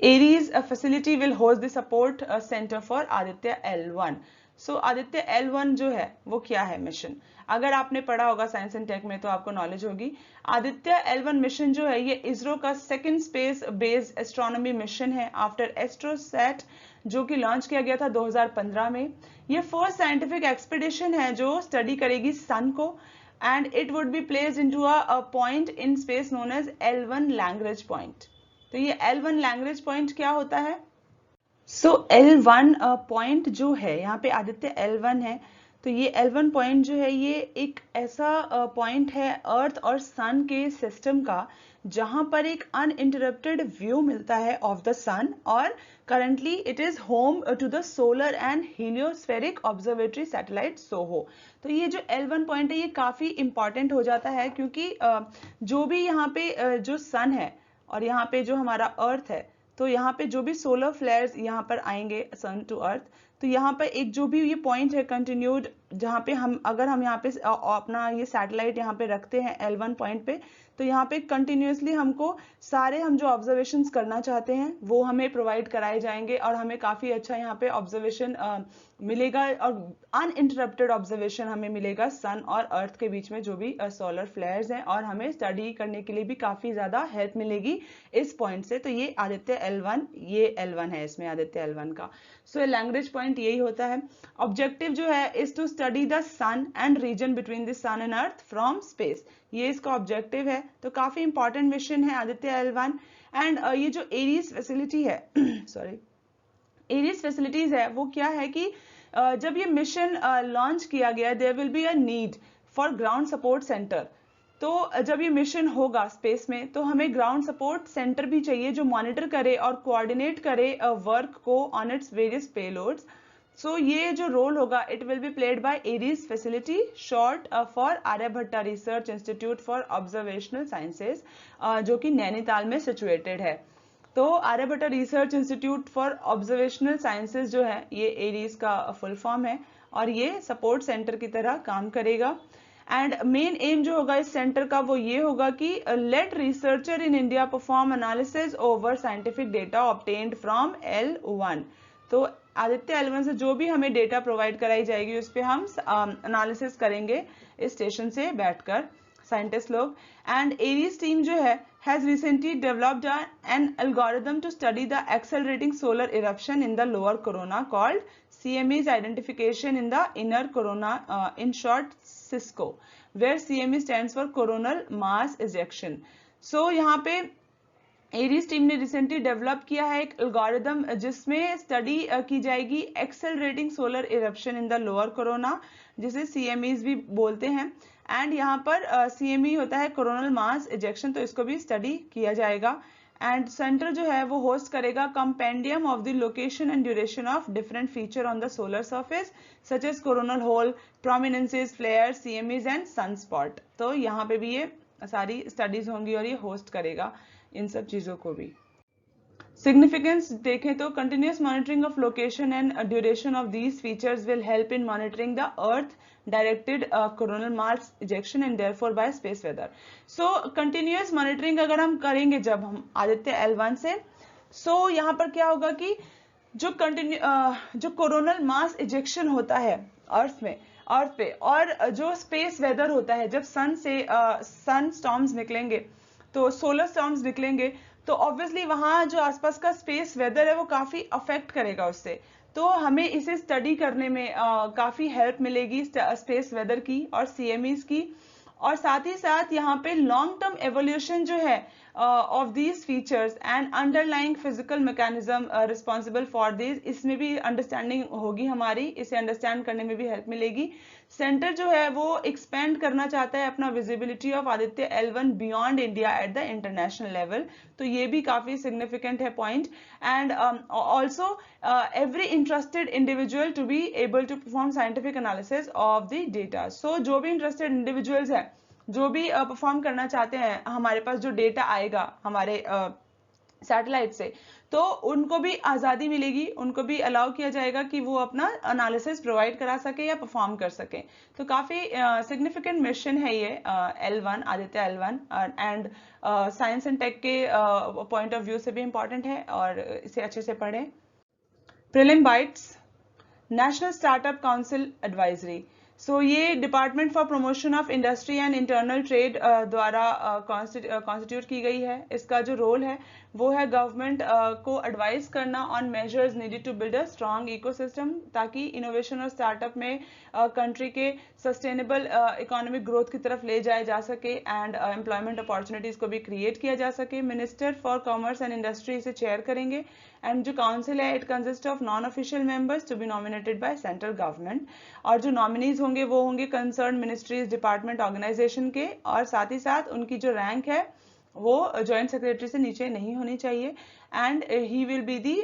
Aries facility will host the support centre for Aditya L1. So Aditya L1 जो है वो क्या है मिशन, अगर आपने पढ़ा होगा साइंस एंड टेक में तो आपको नॉलेज होगी. आदित्य L1 मिशन जो है ये इसरो का second space based astronomy mission है आफ्टर एस्ट्रोसैट, जो कि लॉन्च किया गया था 2015 में. ये फर्स्ट साइंटिफिक एक्सपीडिशन है जो स्टडी करेगी सन को, and it would be placed into a point in space known as L1 Lagrange point. तो ये L1 लैग्रेंज पॉइंट क्या होता है? सो L1 पॉइंट जो है यहाँ पे आदित्य L1 है, तो ये L1 पॉइंट जो है ये एक ऐसा पॉइंट है अर्थ और सन के सिस्टम का जहां पर एक अनइंटरप्टेड व्यू मिलता है ऑफ द सन, और currently it is home to the solar and heliospheric observatory satellite SOHO. तो ये जो L1 पॉइंट है ये काफी इंपॉर्टेंट हो जाता है, क्योंकि जो भी यहाँ पे जो सन है और यहाँ पे जो हमारा अर्थ है, तो यहाँ पे जो भी सोलर फ्लेयर्स यहाँ पर आएंगे सन टू अर्थ, तो यहाँ पे एक जो भी ये पॉइंट है कंटिन्यूड, जहाँ पे हम अगर हम यहाँ पे अपना ये सैटेलाइट यहाँ पे रखते हैं L1 पॉइंट पे, तो यहाँ पे कंटिन्यूसली हमको सारे हम जो ऑब्जर्वेशंस करना चाहते हैं वो हमें प्रोवाइड कराए जाएंगे, और हमें काफी अच्छा यहाँ पे ऑब्जर्वेशन मिलेगा, और अनइंटरप्टेड ऑब्जर्वेशन हमें मिलेगा सन और अर्थ के बीच में जो भी सोलर फ्लेयर्स हैं, और हमें स्टडी करने के लिए भी काफी ज्यादा हेल्प मिलेगी इस पॉइंट से. तो ये आदित्य L1, ये L1 है इसमें आदित्य L1 का. सो लैग्रेंज पॉइंट यही होता है. ऑब्जेक्टिव जो है is to study the sun and region between the sun and earth from space, ये इसका ऑब्जेक्टिव है. तो काफी इंपॉर्टेंट मिशन है आदित्य L1. एंड ये जो एरीज फैसिलिटी है सॉरी एरीज फैसिलिटीज है वो क्या है कि जब ये मिशन लॉन्च किया गया there will be a need for ground support centre. तो जब ये मिशन होगा स्पेस में तो हमें ग्राउंड सपोर्ट सेंटर भी चाहिए जो मॉनिटर करे और कोऑर्डिनेट करे वर्क को on its various payloads. So ये जो रोल होगा it will be played by ARIES facility, short for Aryabhatta Research Institute for Observational Sciences, जो कि नैनीताल में सिचुएटेड है. तो Aryabhatta Research Institute for Observational Sciences जो है ये एरीज का फुल फॉर्म है, और ये सपोर्ट सेंटर की तरह काम करेगा. एंड मेन एम जो होगा इस सेंटर का वो ये होगा कि let researcher in India perform analysis over scientific data obtained from L1. तो आदित्य L1 से जो भी हमें डेटा प्रोवाइड कराई जाएगी उस पर हम एनालिसिस करेंगे इस स्टेशन से बैठकर साइंटिस्ट लोग. एंड एरीज टीम जो है has recently developed an algorithm to study the accelerating solar eruption in the lower corona called CME's identification in the inner corona, in short CISCO, where CME stands for coronal mass ejection. So यहाँ पे एरीज टीम ने रिसेंटली डेवलप किया है एक एल्गोरिदम जिसमें स्टडी की जाएगी accelerating solar eruption in the lower corona, जिसे CMEs भी बोलते हैं. एंड यहाँ पर CME होता है कोरोनल मास इजेक्शन, तो इसको भी स्टडी किया जाएगा. एंड सेंटर जो है वो होस्ट करेगा compendium of the location and duration of different feature on the solar surface such as coronal hole, prominences, flare, CMEs and sunspot. तो यहाँ पे भी ये सारी स्टडीज होंगी और ये होस्ट करेगा इन सब चीजों को भी. सिग्निफिकेंस देखें तो continuous monitoring of location and duration of these features will help in monitoring the earth directed coronal mass ejection and therefore by space weather. So continuous monitoring अगर हम करेंगे जब हम आदित्य L1 से, सो यहाँ पर क्या होगा कि जो कोरोनल मास इजेक्शन होता है अर्थ पे और जो स्पेस वेदर होता है, जब सन से सन स्टॉर्म्स निकलेंगे तो सोलर स्टॉर्म्स निकलेंगे, तो ऑब्वियसली वहां जो आसपास का स्पेस वेदर है वो काफी अफेक्ट करेगा उससे. तो हमें इसे स्टडी करने में काफी हेल्प मिलेगी स्पेस वेदर की और CMEs की. और साथ ही साथ यहाँ पे लॉन्ग टर्म एवोल्यूशन जो है of these features and underlying physical mechanism responsible for these, इसमें भी अंडरस्टैंडिंग होगी हमारी, इसे अंडरस्टैंड करने में भी हेल्प मिलेगी। सेंटर जो है वो एक्सपेंड करना चाहता है अपना visibility of Aditya L1 beyond India at the international level, तो ये भी काफी सिग्निफिकेंट है point. And also every interested individual to be able to perform scientific analysis of the data. So जो भी इंटरेस्टेड इंडिविजुअल्स है, जो भी परफॉर्म करना चाहते हैं, हमारे पास जो डेटा आएगा हमारे सैटेलाइट से, तो उनको भी आज़ादी मिलेगी, उनको भी अलाउ किया जाएगा कि वो अपना एनालिसिस प्रोवाइड करा सके या परफॉर्म कर सके। तो काफ़ी सिग्निफिकेंट मिशन है ये L1, Aditya L1, and science and tech के पॉइंट ऑफ व्यू से भी इम्पॉर्टेंट है और इसे अच्छे से पढ़ें। Prelim bytes, national startup council advisory. So ये department for promotion of industry and internal trade द्वारा कॉन्स्टिट्यूट की गई है। इसका जो रोल है वो है गवर्नमेंट को एडवाइस करना on measures needed to build a strong ecosystem, ताकि इनोवेशन और स्टार्टअप में कंट्री के सस्टेनेबल इकोनॉमिक ग्रोथ की तरफ ले जाया जा सके एंड एम्प्लॉयमेंट अपॉर्चुनिटीज को भी क्रिएट किया जा सके। Minister for commerce and industry इसे चेयर करेंगे। एंड जो काउंसिल है it consist of non official members to be nominated by central government, और जो नॉमिनीज होंगे वो होंगे कंसर्न मिनिस्ट्रीज, डिपार्टमेंट, ऑर्गेनाइजेशन के, और साथ ही साथ उनकी जो रैंक है वो जॉइंट सेक्रेटरी से नीचे नहीं होनी चाहिए। And he will be the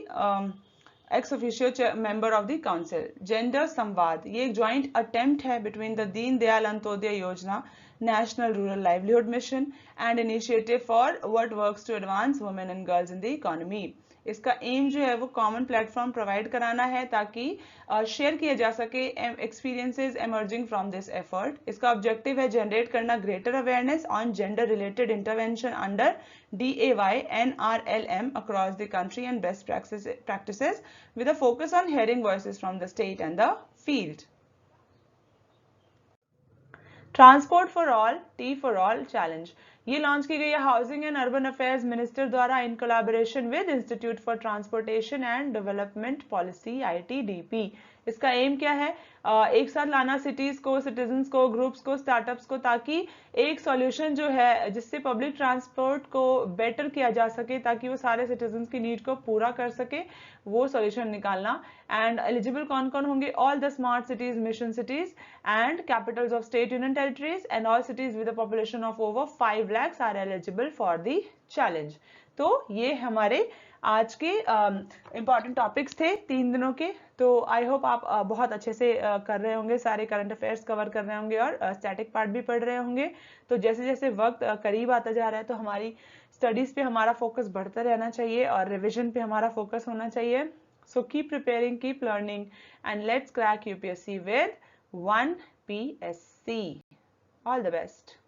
ex officio member of the council. Gender संवाद, ये एक ज्वाइंट अटेम्प्ट है between the Deen Dayal Antyodaya Yojana, National Rural Livelihood Mission and Initiative for What Works to Advance Women and Girls in the Economy. इसका एम जो है वो कॉमन प्लेटफॉर्म प्रोवाइड कराना है ताकि शेयर किया जा सके experiences emerging from this effort. इसका ऑब्जेक्टिव है जनरेट करना greater awareness on gender related intervention under DAY NRLM across the country and best practices with a focus on hearing voices from the state and the field. Transport for all, T for all challenge, ये लॉन्च की गई है housing and urban affairs minister द्वारा in collaboration with institute for transportation and development policy ITDP। इसका एम क्या है? एक साथ लाना सिटीज को, सिटीजन्स को, ग्रुप्स को, स्टार्टअप्स को, ताकि एक सॉल्यूशन जो है जिससे पब्लिक ट्रांसपोर्ट को बेटर किया जा सके, ताकि वो सारे सिटीजन्स की नीड को पूरा कर सके, वो सॉल्यूशन निकालना। एंड एलिजिबल कौन कौन होंगे? All the smart cities, mission cities and capitals of state union territories and all cities with a population of over 5 lakhs are eligible for the challenge. तो ये हमारे आज के इम्पॉर्टेंट टॉपिक्स थे 3 दिनों के। तो आई होप आप बहुत अच्छे से कर रहे होंगे, सारे करंट अफेयर्स कवर कर रहे होंगे और स्टैटिक पार्ट भी पढ़ रहे होंगे। तो जैसे जैसे वक्त करीब आता जा रहा है तो हमारी स्टडीज पे हमारा फोकस बढ़ता रहना चाहिए और रिविजन पे हमारा फोकस होना चाहिए। So keep preparing, keep learning and let's crack UPSC with 1 PSC। All the best.